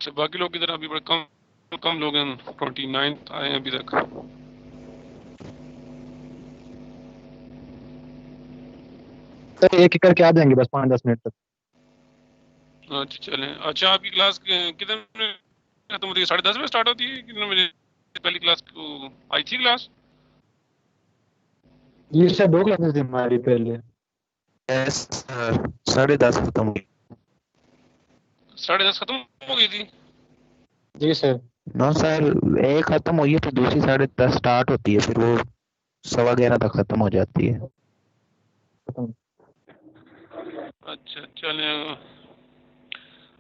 अच्छा, बाकी लोग इधर अभी बड़े कम कम लोग हैं, 29 आए हैं अभी तक। तो एक एक करके आ जाएंगे बस 5-10 मिनट तक। अच्छा चलें। अच्छा, आपकी क्लास कितने बजे खत्म होती है? 10:30 बजे स्टार्ट होती है? कितने बजे पहली क्लास आई थी क्लास? ये शायद 2 क्लासेस थी हमारी पहले। यस सर, 10:30 खत्म हुई। 10:30 खत्म हो गई थी? जी सर। नो सर, एक खत्म हुई है तो दूसरी 10:30 स्टार्ट होती है, फिर वो 11:15 तक खत्म हो जाती है। अच्छा चलें।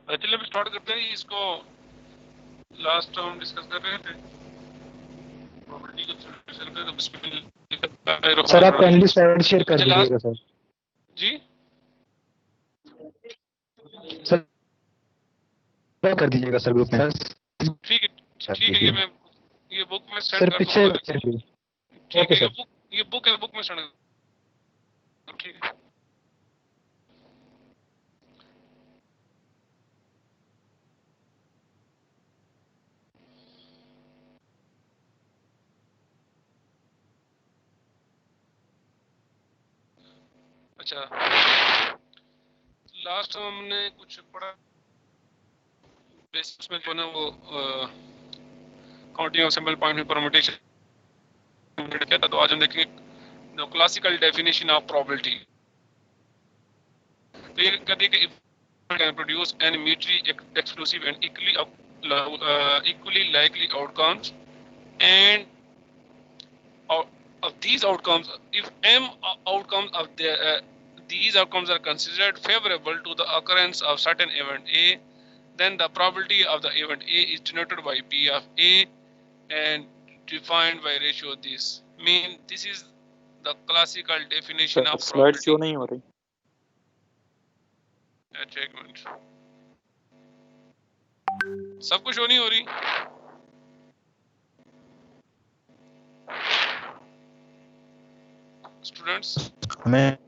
चलिए अब स्टार्ट करते हैं। इसको लास्ट हम डिस्कस कर रहे थे प्रॉपर्टी को सॉल्यूशन का, तो बिस्मिल्लाह। सर आप काइंडली स्लाइड शेयर कर अच्छा दीजिएगा लास्ट सर। जी सर कर दीजिएगा सर ग्रुप में। ठीक है, ये बुक में सेंड सर कर पीछे दूंगा। ठीक ओके है, सर। ये बुक है, बुक में सेंड। ठीक है। अच्छा, लास्ट हमने कुछ पढ़ा बेसिक्स में, जो ना वो काउंटिंग ऑफ सिंपल पॉइंट में परम्यूटेशन क्या था। तो आज हम देखेंगे क्लासिकल डेफिनेशन ऑफ प्रोबेबिलिटी। तो ये कहते हैं कि can produce n mutually exclusive and equally likely outcomes, and of these outcomes, if m outcomes of these outcomes are considered favorable to the occurrence of certain event A, then the probability of the event A is denoted by P of A and defined by ratio of this. Mean this is the classical definition of slide probability. क्यों नहीं हो रही? अच्छा एक minute, सब कुछ हो नहीं हो रही। स्टूडेंट्स हमें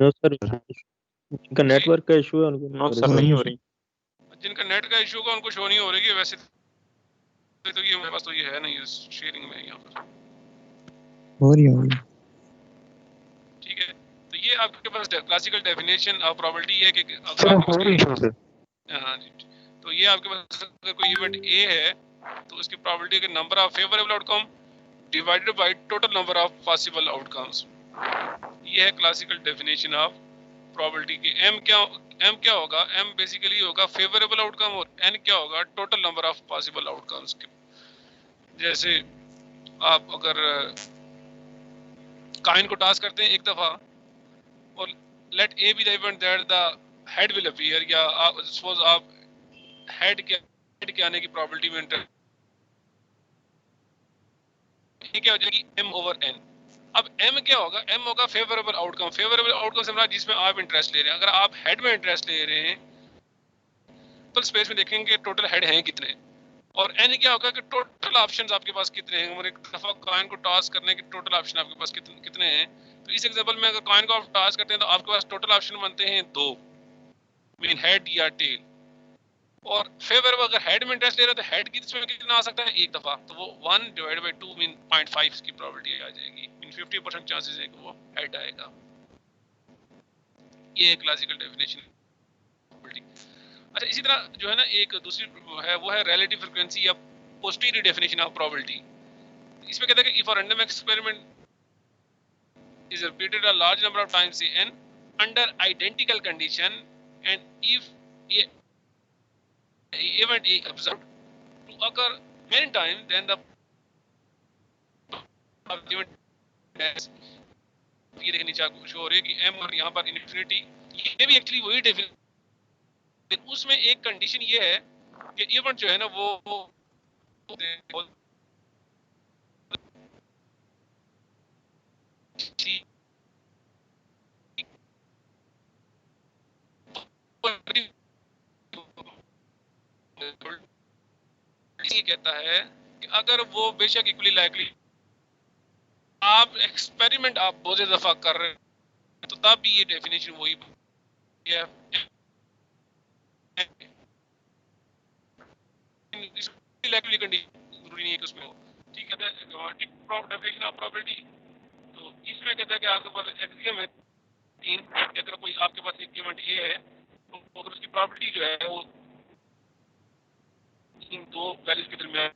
नो सर, इनका नेटवर्क का इशू है, उनको नो सर नहीं हो रही। जिनका नेट का इशू का उनको शो नहीं हो रही है। वैसे तो ये मेरे पास तो ये है नहीं, शेयरिंग में यहाँ पर हो रही होगी। ठीक है। तो ये आपके पास क्लासिकल डेफिनेशन ऑफ प्रोबेबिलिटी है कि सर हो रही है सर। हाँ जी, तो ये आपके पास अगर कोई इवेंट ए है तो उसकी प्रोबेबिलिटी के number of favourable outcome divided by total number of possible outcomes. ये है क्लासिकल डेफिनेशन ऑफ प्रोबेबिलिटी की। एम क्या होगा? एम बेसिकली होगा फेवरेबल आउटकम, और एन क्या होगा? Total number of possible outcomes. जैसे आप अगर कॉइन को टॉस करते हैं एक दफा, और let A be the event that the head will appear, या सपोज आप हेड के आने की प्रोबेबिलिटी में क्या हो जाएगी? m over n। अब m क्या होगा? m होगा फेवरेबल आउटकम। फेवरेबल आउटकम से मतलब जिसमें आप इंटरेस्ट ले रहे हैं। अगर आप हेड में इंटरेस्ट ले रहे हैं तो स्पेस में देखेंगे टोटल हेड हैं कितने, और n क्या होगा कि टोटल ऑप्शंस आपके पास कितने हैं। और एक दफा कॉइन को टॉस करने के टोटल ऑप्शन आपके पास कितने हैं। तो इस एग्जांपल में अगर कॉइन को आप टॉस करते हैं तो आपके पास टोटल ऑप्शन बनते हैं 2, मीन हेड या टेल। और फेवरेबल अगर हेड में इंटरेस्ट ले रहे हो तो हेड की इसमें कितना आ सकता है? एक दफा, तो वो 1 डिवाइड बाय 2 मीन 0.5 की प्रोबेबिलिटी आ जाएगी। मीन 50% चांसेस है कि वो हेड आएगा। ये क्लासिकल डेफिनेशन। अच्छा, इसी तरह जो है ना एक दूसरी है, वो है रिलेटिव फ्रीक्वेंसी या पोस्टीरियर डेफिनेशन ऑफ प्रोबेबिलिटी। इसमें कहता है कि if a random experiment is repeated a large number of times n under identical condition, and if event A observed to occur many times, then the event has, ये देखिए नीचे आपको show हो रही है कि m और यहाँ पर इन्फिनिटी। ये भी एक्चुअली वही डेफिनेशन, उसमें एक कंडीशन ये है कि इवेंट जो है ना वो ये कहता है कि अगर वो बेशक इक्वली लाइकली, आप एक्सपेरिमेंट आप बहुत दफा कर रहे हैं तो तब भी ये डेफिनेशन वही है। सिलेक्टिव कंडीशन जरूरी नहीं है कि उसमें हो। ठीक है, डेफिनेशन ऑफ प्रॉपर्टी, तो इसमें कहता है कि आपके पास एक्सियम है 3 कि अगर कोई आपके पास इक्विवेलेंट ए है तो अगर उसकी प्रॉपर्टी जो है वो इन दो वैल्यूज के दरमियान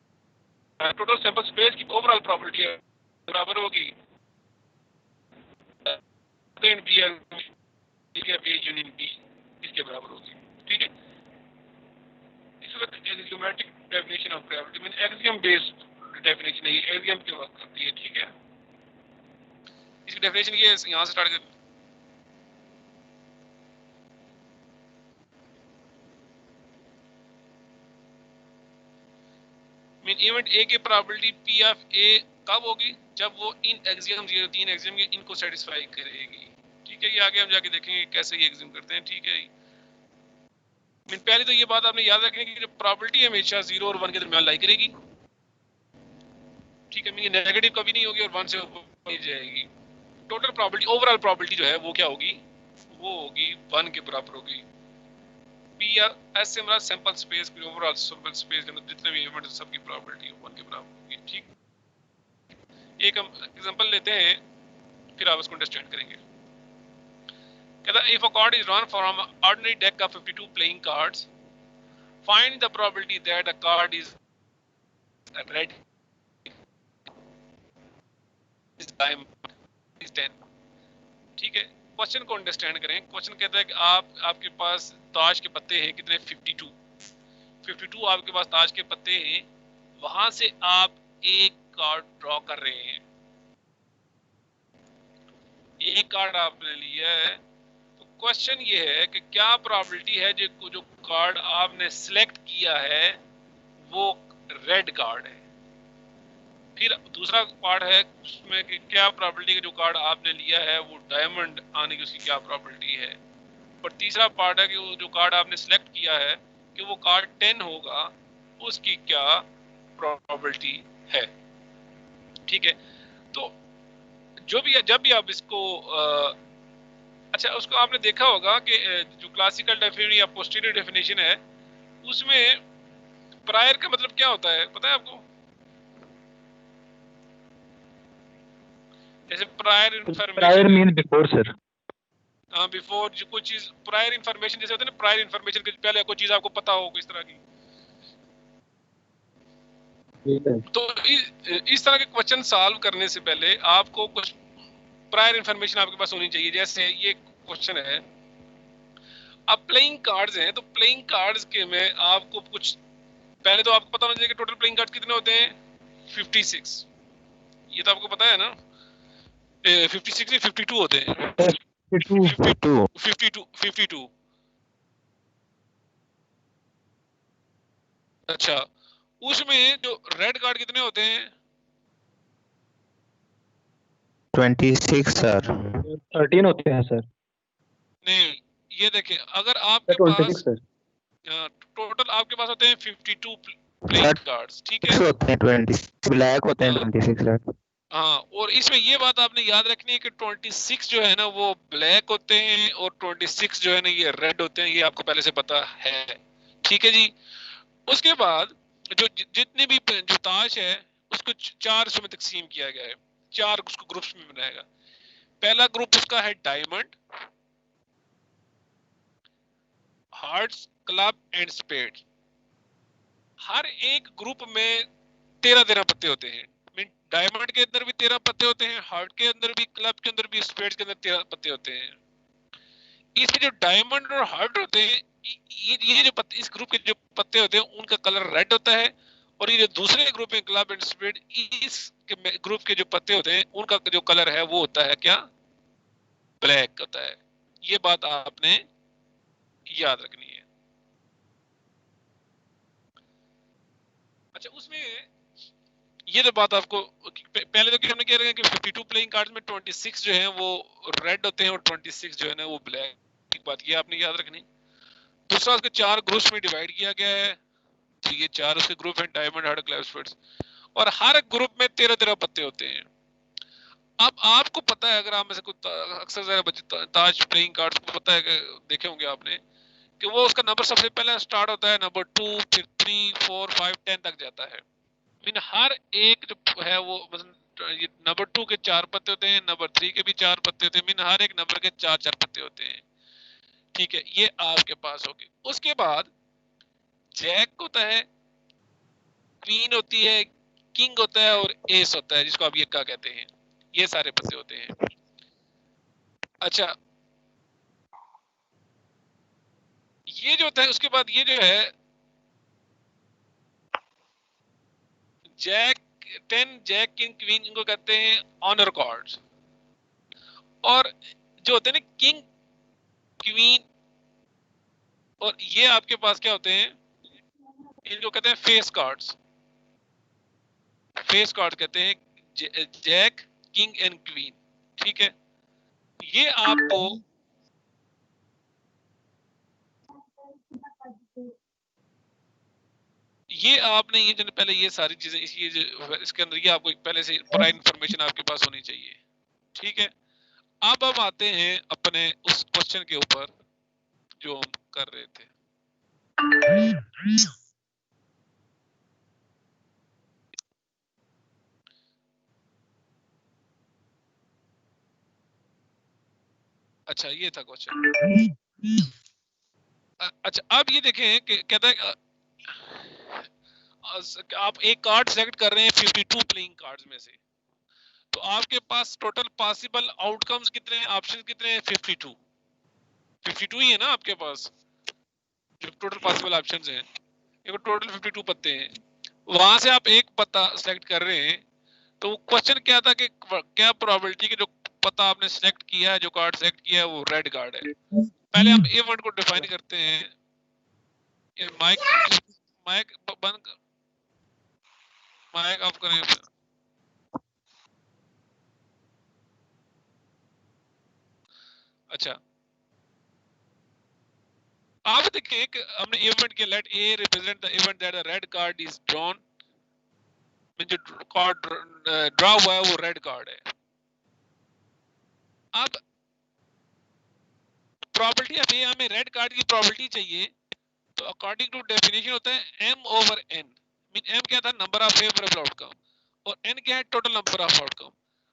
टोटल सैंपल स्पेस की ओवरऑल प्रॉपर्टी है बराबर होगी बी यूनियन बी इसके बराबर होगी। ठीक है, इस वक्त axiomatic definition of property mean axiom based definition है, एक्सियम की बात करती है। ठीक है, इसकी डेफिनेशन ये यहाँ से स्टार्ट कर मीन इवेंट ए की प्रोबेबिलिटी पी ऑफ ए कब होगी, जब वो इन एक्सियम ये 3 एक्सियम के इनको सेटिस्फाई करेगी। ठीक है, ये आगे हम जाके देखेंगे कैसे ये एक्सियम करते हैं। ठीक है, मीन पहले तो ये बात आपने याद रखनी है कि प्रोबेबिलिटी हमेशा 0 और 1 के दरमियान लाई करेगी। ठीक है, मीन नेगेटिव कभी नहीं होगी और 1 से ऊपर नहीं जाएगी। टोटल प्रोबेबिलिटी ओवरऑल प्रोबेबिलिटी जो है वो क्या होगी, वो होगी 1 के बराबर होगी। पी या एस से मतलब सैंपल स्पेस की ओवरऑल सैंपल स्पेस के अंदर जितने भी इवेंट सबकी प्रोबेबिलिटी 1 के बराबर होगी। ठीक, एक हम एग्जांपल लेते हैं फिर आप इसको अंडरस्टैंड करेंगे। कहता है if a card is drawn from ordinary deck of 52 playing cards find the probability that a card is red is time is 10। ठीक है, क्वेश्चन को अंडरस्टैंड करें। क्वेश्चन कहता है कि आपके पास ताश के पत्ते हैं कितने 52 आपके पास ताश के पत्ते हैं, वहां से आप एक कार्ड ड्रॉ कर रहे हैं, एक कार्ड आपने लिया है। तो क्वेश्चन ये है कि क्या प्रोबेबिलिटी है जो कार्ड आपने सिलेक्ट किया है वो रेड कार्ड है। फिर दूसरा पार्ट है उसमें कि क्या प्रोबेबिलिटी कि जो कार्ड आपने लिया है वो डायमंड आने की उसकी क्या प्रोबेबिलिटी है। और तीसरा पार्ट है कि वो जो कार्ड आपने सेलेक्ट किया है कि वो कार्ड 10 होगा उसकी क्या प्रोबेबिलिटी है। ठीक है, तो जब भी आप इसको अच्छा उसको आपने देखा होगा कि जो क्लासिकल डेफिनेशन या पोस्टीरियर डेफिनेशन है उसमें प्रायर का मतलब क्या होता है पता है आपको? जैसे prior prior mean before sir. हाँ, बिफोर जो कोई चीज प्रायर इंफॉर्मेशन जैसे होता है ना, प्रायर इंफॉर्मेशन के पहले कोई चीज आपको पता हो किस तरह की। तो इस तरह के क्वेश्चन सॉल्व करने से पहले आपको कुछ प्रायर इंफॉर्मेशन आपके पास होनी चाहिए। जैसे ये क्वेश्चन है, अब प्लेइंग कार्ड्स हैं, तो प्लेइंग कार्ड्स के में आपको कुछ पहले तो आपको पता होना चाहिए कि टोटल प्लेइंग कार्ड्स कितने होते हैं 56। ये तो आपको पता है ना, 56 नहीं 52 होते हैं। 52। अच्छा, उसमें जो रेड कार्ड कितने होते हैं 26 सर। 13 होते हैं सर। नहीं, ये देखें अगर आपके 26 पास सर। टोटल आपके पास होते हैं 52 प्लेइंग कार्ड्स। ठीक है, होते हैं 20 ब्लैक होते हैं 26 सर। हाँ, और इसमें ये बात आपने याद रखनी है कि 26 जो है ना वो ब्लैक होते हैं और 26 जो है ना ये रेड होते हैं, ये आपको पहले से पता है। ठीक है जी, उसके बाद जो जितने भी जो ताश है उसको 4 में तकसीम किया गया है, 4 उसको ग्रुप्स में बनाया गया। पहला ग्रुप उसका है diamond, hearts, club and spades. हर एक ग्रुप में 13 पत्ते होते हैं। डायमंड के अंदर भी 13 पत्ते होते हैं, हार्ट के अंदर भी, क्लब के अंदर भी, स्पेड्स के अंदर 13 पत्ते होते हैं। इसमें जो डायमंड और हार्ट होते हैं ये जो पत्ते, इस ग्रुप के जो पत्ते होते हैं उनका कलर रेड होता है, और ये जो दूसरे ग्रुप में क्लब एंड स्पेड, इस ग्रुप के जो पत्ते होते हैं उनका जो कलर है वो होता है क्या, ब्लैक होता है। ये बात आपने याद रखनी है। अच्छा, उसमें ये तो बात आपको पहले तो हमने कह रहे हैं कि 52 प्लेइंग कार्ड्स में 26 जो हैं वो रेड होते हैं और 26 जो है ना वो ब्लैक। एक बात ये आपने याद रखनी। दूसरा, उसके 4 ग्रुप्स में डिवाइड किया गया है। तो ये 4 उसके ग्रुप हैं, डायमंड, हार्ट, क्लब, स्पेड्स, और हर ग्रुप में 13 पत्ते होते हैं। अब आपको पता है, अगर आप में से कुछ अक्सर ज़रा बच्चे ताज प्लेइंग कार्ड्स को पता है कि देखे होंगे आपने कि वो उसका नंबर सबसे पहले स्टार्ट होता है नंबर 2, फिर 3, 4, 5, 10 तक जाता है। मीन हर एक जो है वो ये नंबर 2 के 4 पत्ते होते हैं, नंबर 3 के भी 4 पत्ते होते हैं, मीन हर एक नंबर के 4-4 पत्ते होते हैं। ठीक है, ये आपके पास होगी। उसके बाद जैक होता है, क्वीन होती है, किंग होता है और एस होता है, जिसको आप ये क्या कहते हैं। ये सारे पत्ते होते हैं। अच्छा, ये जो होता है उसके बाद ये जो है जैक 10, जैक, किंग, क्वीन, इनको कहते हैं ऑनर कार्ड्स। और जो होते हैं ना किंग, क्वीन और ये आपके पास क्या होते हैं, इनको कहते हैं फेस कार्ड्स। फेस कार्ड कहते हैं जैक, किंग एंड क्वीन। ठीक है, ये आपको ये आपने ये जो पहले ये सारी चीजें इसके अंदर ये आपको पहले से प्राइम इंफॉर्मेशन आपके पास होनी चाहिए। ठीक है, अब हम आते हैं अपने उस क्वेश्चन के ऊपर जो हम कर रहे थे। अच्छा, ये था क्वेश्चन। अच्छा, अब ये देखें कि कहता है आप एक कार्ड सेलेक्ट कर रहे हैं 52 प्लेइंग कार्ड्स में से, तो आपके पास टोटल पॉसिबल आउटकम्स कितने हैं, ऑप्शन कितने हैं? 52। 52 ही है ना आपके पास जो टोटल पॉसिबल ऑप्शंस हैं। ये टोटल 52 पत्ते हैं, वहां से आप एक पत्ता सेलेक्ट कर रहे हैं। तो क्वेश्चन क्या था कि क्या प्रोबेबिलिटी कि जो पत्ता आपने सेलेक्ट किया है, जो कार्ड सेलेक्ट किया है, वो रेड कार्ड है। पहले हम ए वर्ड को डिफाइन करते हैं। ये माइक माइक बंद, माइक ऑफ करें। अच्छा, आप देखिए कि हमने इवेंट के let A represent the event that the red card is drawn. जो कार्ड ड्रॉ हुआ है वो रेड कार्ड है। अब प्रॉपर्टी, अब ये हमें रेड कार्ड की प्रॉपर्टी चाहिए, तो अकॉर्डिंग टू डेफिनेशन होता है m over n। Mean m क्या था, नंबर ऑफ फेवरेबल आउटकम, और n क्या है, टोटल नंबर ऑफ आउटकम।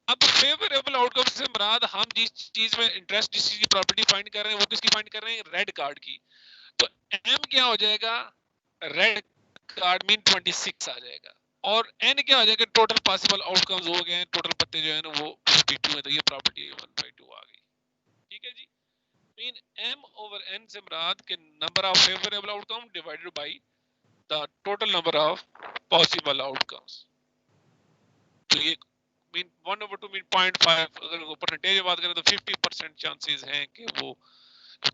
अब फेवरेबल आउटकम से मुराद हम जिस चीज में इंटरेस्ट, जिस चीज की प्रॉपर्टी फाइंड कर रहे हैं, वो किसकी फाइंड कर रहे हैं, रेड कार्ड की। तो m क्या हो जाएगा, रेड कार्ड मीन 26 आ जाएगा, और n क्या हो जाएगा, टोटल पॉसिबल आउटकम्स हो गए, टोटल पत्ते जो है ना वो 52 है, तो ये प्रॉपर्टी 1/2 आ गई। ठीक है जी, मीन m ओवर n से मुराद के number of favourable outcome divided by the total number of possible outcomes. तो ये मीन 1/2 मीन 0.5, अगर वो परसेंटेज में बात करें तो 50% चांसेस हैं कि वो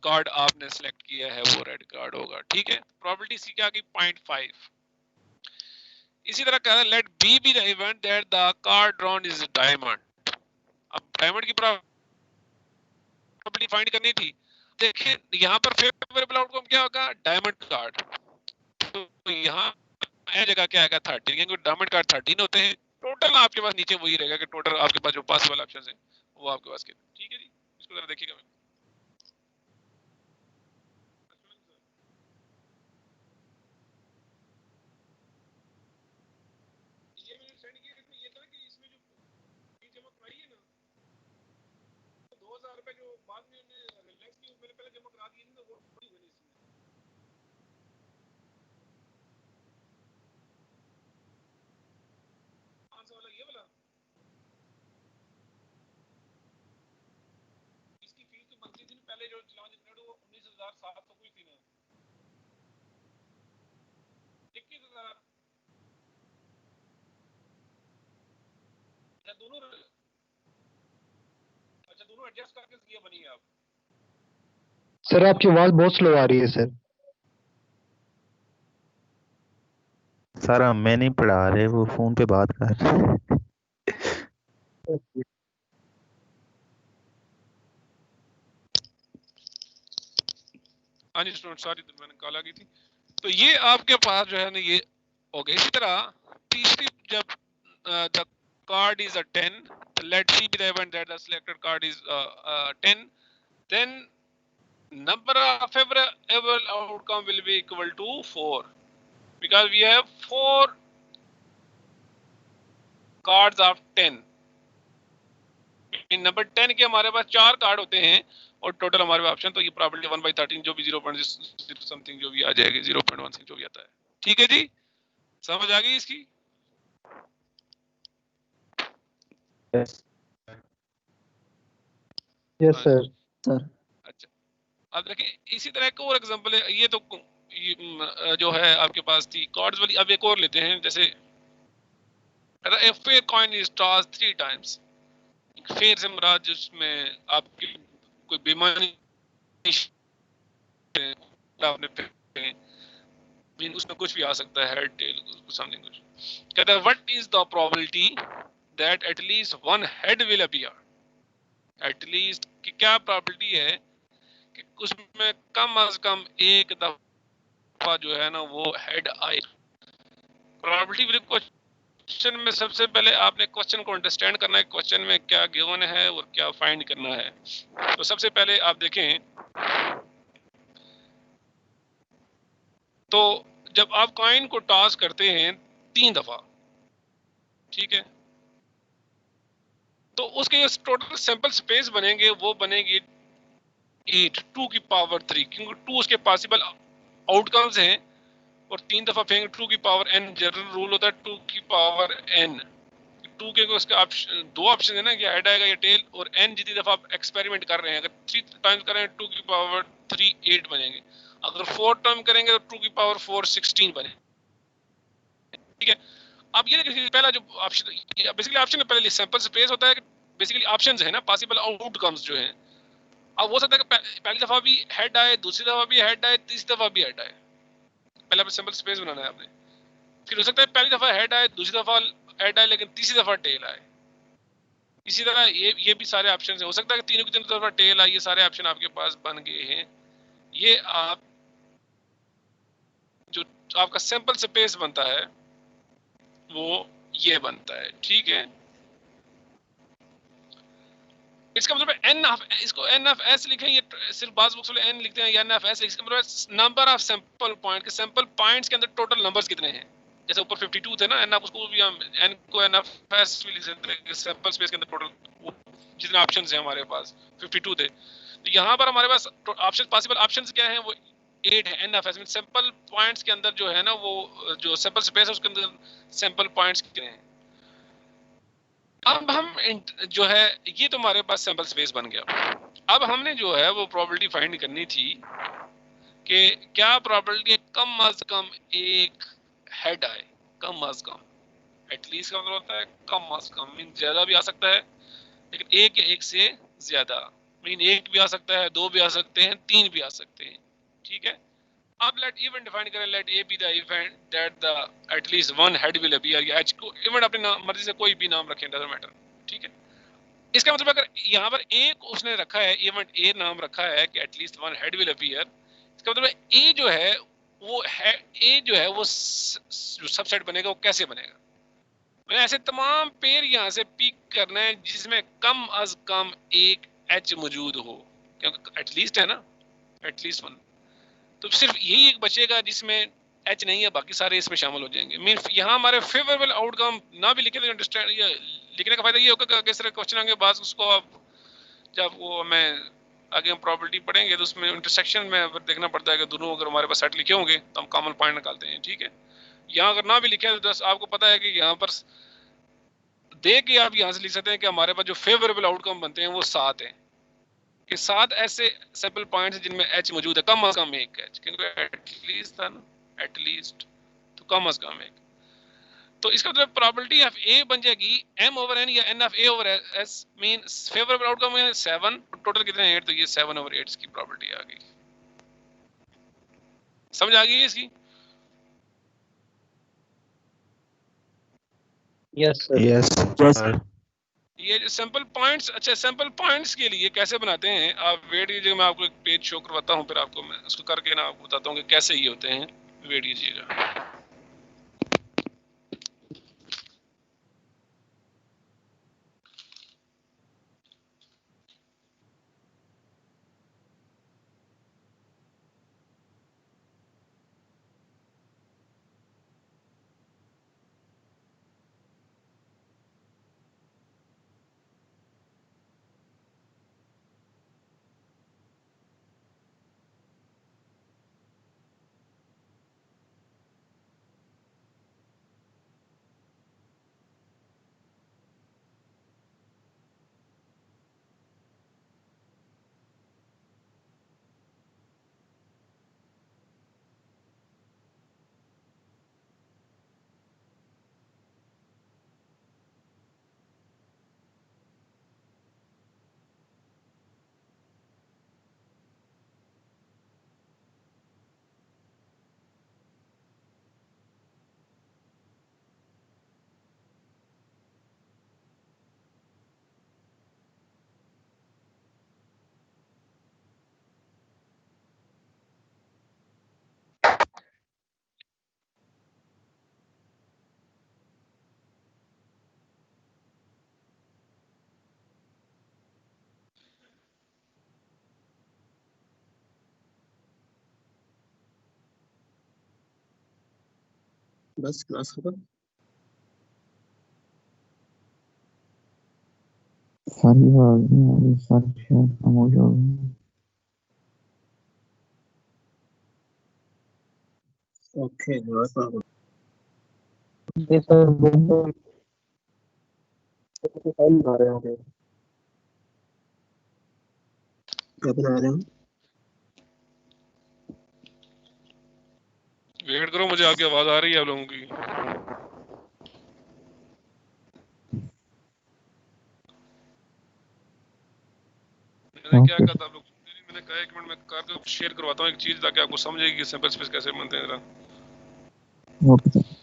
कार्ड आपने सेलेक्ट किया है वो रेड कार्ड होगा। ठीक है, प्रोबेबिलिटी सी क्या की 0.5। इसी तरह कह रहा है let B be the event that the card drawn is diamond. अब डायमंड की प्रॉपर्टी फाइंड करनी थी। देखें यहाँ पर फेवरेबल आउटकम क्या होगा, डायमंड कार्ड। तो यहाँ जगह क्या आएगा, 13, क्योंकि डायमंड कार्ड 13 होते हैं। टोटल आपके पास नीचे वही रहेगा कि टोटल आपके पास जो पॉसिबल ऑप्शंस हैं वो आपके पास कितने। ठीक है जी, इसको जरा देखिएगा। ये मैंने सेंड किया, इसमें ये था कि इसमें जो फीस जमा कराई है ना, 2000 रुपए जो बाद में रिलैक्स की मैंने पहले जमा करा दी थी, तो वो थोड़ी बनी इसमें। 500 वाला ये वाला, इसकी फीस तो बनती थी पहले जो लॉन्च इंटरनेट वो 19700 कोई थी ना, 21000। अच्छा दोनों, अच्छा दोनों एडजस्ट करके ये बनी है। आप सर आपकी आवाज बहुत स्लो आ रही है सर। सर हमें नहीं पढ़ा रहे, वो फोन पे बात कर रहे हैं। हाँ जी स्टूडेंट, सॉरी मैंने कॉल आ गई थी। तो ये आपके पास जो है ना ये हो गया। इसी तरह तीसरी, जब the card is a 10, let C be the event that the selected card is 10, then number of favorable outcome will be equal to 4 because we have 4 cards of 10. In number 10 के हमारे पास 4 कार्ड होते हैं और total हमारे पास option, तो ये probability 1/13 जो भी 0.0 समथिंग जो भी आ जाएगी 0.16 जो भी आता है। ठीक है जी, समझ आ गई इसकी? Yes sir. अच्छा, अब देखें इसी तरह एक और एग्जांपल है, ये तो जो है आपके पास थी कार्ड्स वाली। अब एक और लेते हैं, जैसे a fair coin is tossed 3 times. Fair से मुराद जिसमें आपकी कोई बीमारी आपने मीन उसमें कुछ भी आ सकता है, हेड टेल समथिंग कुछ। कहता है what is the probability that at least one head will appear. At least की क्या प्रोबेबिलिटी है कि उसमें कम अज कम एक दफा जो है ना वो हेड आए। प्रोबेबिलिटी क्वेश्चन में सबसे पहले आपने क्वेश्चन को अंडरस्टैंड करना है, क्वेश्चन में क्या गिवन है और क्या फाइंड करना है। तो सबसे पहले आप देखें, तो जब आप कॉइन को टॉस करते हैं 3 दफा, ठीक है, तो उसके जो टोटल सैंपल स्पेस बनेंगे वो बनेगी 8 2 की पावर 3, क्योंकि 2 उसके पॉसिबल आउटकम्स हैं और 3 दफा फेंगे 2 की पावर n। जनरल रूल होता है 2 की पावर n। 2 के उसके दो ऑप्शन है ना कि हेड आएगा या टेल, और n जितनी दफा आप एक्सपेरिमेंट कर रहे हैं, अगर 3 टाइम्स कर रहे हैं 2 की पावर 3 8 बनेंगे, अगर 4 टाइम करेंगे तो 2 की पावर 4 16 बने। ठीक है, अब ये देखिए पहला जो ऑप्शन बेसिकली ऑप्शन में पहले सैंपल स्पेस होता है, बेसिकली ऑप्शंस है ना, पॉसिबल आउटकम्स जो हैं। अब हो सकता है कि पहली दफा भी हेड आए, दूसरी दफा भी हेड आए, तीसरी दफा भी हेड आए। पहले आपने सैंपल स्पेस बनाना है आपने, फिर हो सकता है पहली दफा हेड आए, दूसरी दफा हेड आए, लेकिन तीसरी दफा टेल आए। इसी तरह ये भी सारे ऑप्शन है, हो सकता है कि तीनों की तीनों दफा टेल आए। ये सारे ऑप्शन आपके पास बन गए हैं। ये आप जो आपका सैंपल स्पेस बनता है वो ये बनता है। ठीक है, इसका मतलब n ऑफ, इसको n ऑफ s लिखें, ये सिर्फ बाज बुक्स वाले n लिखते हैं या n ऑफ s, इसका मतलब नंबर ऑफ सैंपल पॉइंट के सैंपल पॉइंट्स के अंदर टोटल नंबर्स कितने हैं। जैसे ऊपर 52 थे ना, n ऑफ, उसको भी हम n को n ऑफ s भी लिख सकते हैं, सैंपल स्पेस के अंदर टोटल जितने ऑप्शंस हैं हमारे पास 52 थे। तो यहाँ पर हमारे पास ऑप्शन पॉसिबल ऑप्शंस क्या हैं, वो 8 है। n of s mean sample points के अंदर जो है ना, वो जो सैंपल स्पेस है उसके अंदर सैंपल पॉइंट्स कितने हैं। अब हम जो है ये तो हमारे पास सैंपल स्पेस बन गया। अब हमने जो है वो प्रोबेबिलिटी फाइंड करनी थी कि क्या प्रोबेबिलिटी है कम अज कम एक हेड आए। कम अज कम, एटलीस्ट का मतलब होता है कम अज कम, मीन ज्यादा भी आ सकता है, लेकिन एक या एक से ज्यादा, मीन एक भी आ सकता है, दो भी आ सकते हैं, तीन भी आ सकते हैं। ठीक है, अब लेट इवेंट डिफाइन करें, let A be the event that the at least one head will appear, या एच को इवेंट अपनी मर्जी से कोई भी नाम रखें, डजंट मैटर। ठीक है, इसका मतलब अगर यहाँ पर एक उसने रखा है, इवेंट ए नाम रखा है कि at least one head will appear, इसका मतलब ए जो है वो है, ए जो है वो जो सबसेट बनेगा वो कैसे बनेगा। मैंने ऐसे तमाम पेयर यहाँ से पिक करना है जिसमें कम अज कम एक एच मौजूद हो, क्योंकि एटलीस्ट है ना, एटलीस्ट वन। तो सिर्फ यही एक बचेगा जिसमें एच नहीं है, बाकी सारे इसमें शामिल हो जाएंगे। मीन यहाँ हमारे फेवरेबल आउटकम ना भी लिखे तो अंडरस्टैंड, ये लिखने का फायदा ये होगा कि किस तरह क्वेश्चन आएंगे बाद उसको आप जब वो हमें आगे हम प्रॉपर्टी पढ़ेंगे तो उसमें इंटरसेक्शन में देखना पड़ता है कि दोनों अगर हमारे पास सेट लिखे होंगे तो हम कॉमन पॉइंट निकालते हैं। ठीक है, यहाँ अगर ना भी लिखे तो बस आपको पता है कि यहाँ पर दे के आप यहाँ से लिख सकते हैं कि हमारे पास जो फेवरेबल आउटकम बनते हैं वो 7 हैं, कि 7 ऐसे सैंपल पॉइंट्स जिनमें एच मौजूद है, कम अज कम एक एच, क्योंकि एटलीस्ट था ना, एटलीस्ट तो कम अज कम एक। तो इसका मतलब प्रोबेबिलिटी ऑफ ए बन जाएगी m ओवर n या n of a over s, mean favourable outcome है 7, टोटल कितने हैं 8, तो ये 7 ओवर 8 की प्रोबेबिलिटी आ गई। समझ आ गई है इसकी? Yes sir. Yes sir. ये जो सैंपल पॉइंट्स, अच्छा सैंपल पॉइंट्स के लिए कैसे बनाते हैं, आप वेट कीजिएगा, मैं आपको एक पेज शो करवाता हूँ, फिर आपको मैं उसको करके ना आपको बताता हूँ कि कैसे ये होते हैं। वेट कीजिएगा। बस क्लास खत्म। सारी बात सारी शेयर हम हो जाओगे। ओके जवाब ये सर बंदे फाइल बना रहे होंगे। कब बना रहे हो? वेट करो, मुझे आपकी आवाज आ रही है आप लोगों की। मैंने क्या कहा था आप लोग, मैंने कहा 1 मिनट में करके शेयर करवाता हूँ एक चीज ताकि आपको समझेगी कि सिंपल स्पेस कैसे बनते हैं जरा। Okay sir.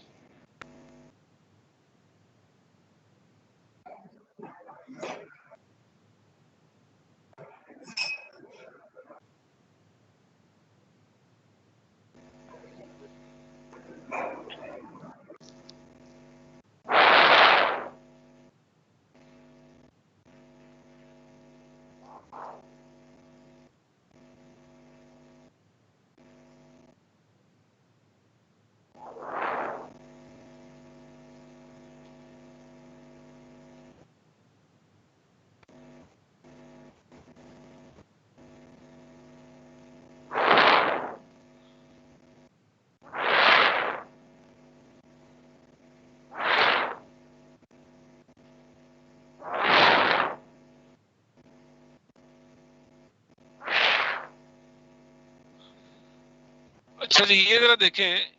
अच्छा जी, ये जरा देखें,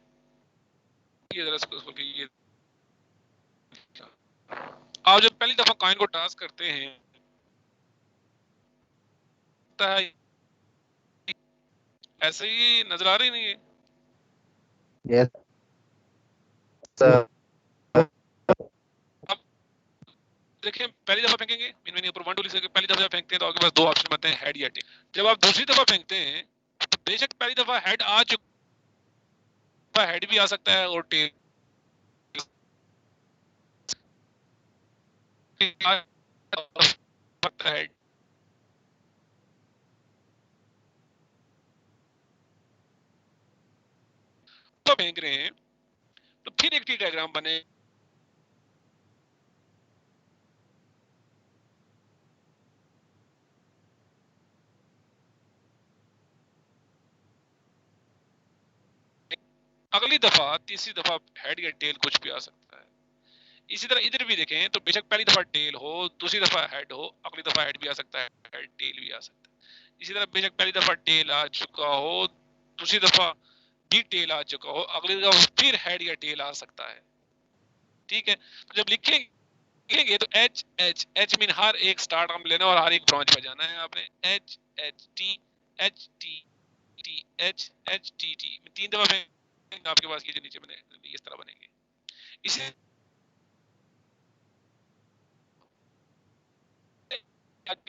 ये जरा इसको ये आप जब पहली दफा कॉइन को टास्क करते हैं ऐसे ही नजर आ रही नहीं है? Yes sir. अब देखें, पहली दफा फेंकेंगे मीन ऊपर 1 2 से पहली दफा फेंकते हैं तो आपके पास 2 ऑप्शन बनते हैं, हेड या टेल। जब आप दूसरी दफा फेंकते हैं तो बेशक पहली दफा हेड आ चुका, हेड भी आ सकता है और टेल हेड तो फेंक रहे हैं तो फिर एक टी डायग्राम बने। अगली दफा तीसरी दफा हेड या टेल कुछ भी आ सकता है। इसी तरह इधर भी देखें तो बेशक पहली दफा टेल हो, दूसरी दफा हेड हो, अगली दफा हेड भी आ सकता है, हेड टेल भी आ सकता है। इसी तरह बेशक पहली दफा टेल आ चुका हो, दूसरी दफा भी टेल आ चुका हो, अगली दफा फिर हेड या टेल आ सकता है। ठीक है, तो जब लिखेंगे तो एच एच एच मीन हर एक स्टार्ट हम लेना और हर एक ब्रांच पे जाना है आपने। H H T H T T H H T T 3 दफा फेंकेंगे आपके पास ये जो नीचे बने इस तरह बनेंगे। इसे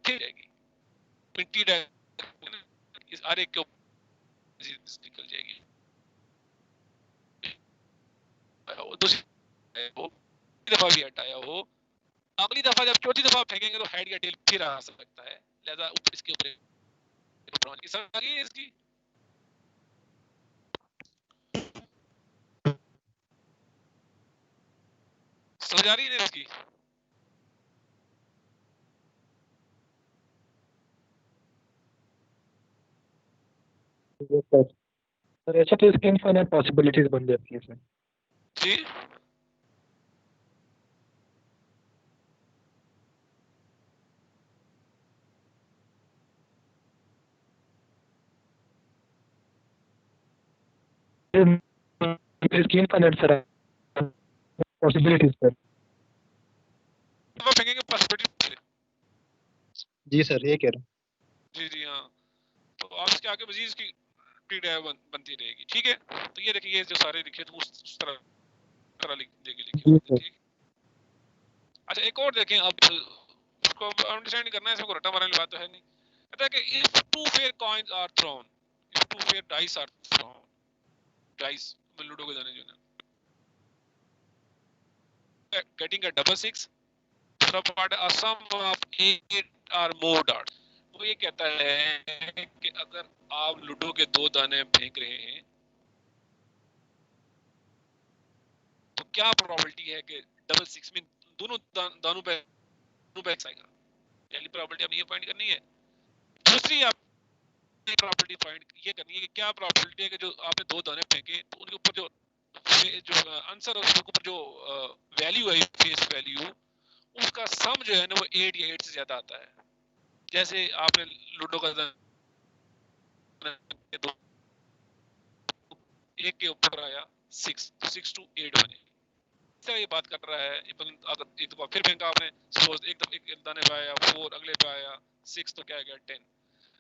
जाएगी टी इस हर एक के ऊपर निकल जाएगी। दूसरी दफा भी हटाया हो, अगली दफा जब चौथी दफा फेंकेंगे तो हेड या टेल फिर आ सकता है, लिहाजा इसके ऊपर समझ आ गई इसकी। समझ आ रही है इसकी? सर ऐसा तो इसके इनफाइनाइट पॉसिबिलिटीज बन जाती है सर। जी इसकी इनफाइनाइट सर पॉसिबिलिटीज सर। दफा फेंकेंगे पॉसिबिलिटी। जी सर ये कह रहा हूँ। जी जी हाँ, तो आप इसके आगे मजीद इसकी टी बनती रहेगी। ठीक है, तो ये देखिए ये जो सारे लिखे तो उस तरह लिखे जी होंगे। सर। ठीक, अच्छा एक और देखें, अब उसको अंडरस्टैंड करना है, इसमें रट्टा मारने वाली बात तो है नहीं। कहता है कि if two fair coins are thrown, if two fair dice are thrown, dice ludo के दाने जो है, getting a double 6 part a sum of 8 or more dots। वो ये कहता है कि अगर आप लूडो के 2 दाने फेंक रहे हैं तो क्या प्रोबेबिलिटी है कि डबल सिक्स में दोनों दानों पे आएगा? पहली प्रोबेबिलिटी आपने ये पॉइंट करनी है। दूसरी आप प्रॉपर्टी पॉइंट ये करनी है कि क्या प्रोबेबिलिटी है कि जो आपने दो दाने फेंके तो उनके ऊपर जो आंसर है उसके ऊपर जो वैल्यू है फेस वैल्यू उसका सम जो है ना वो 8 या 8 से ज्यादा आता है। जैसे आपने लूडो का दो एक के ऊपर आया 6 तो 6 to 8 बने। इस तरह ये बात कर रहा है। अगर एक दफा फिर फेंका आपने सपोज एक दाने पे आया 4 अगले पे आया 6 तो क्या आ गया 10।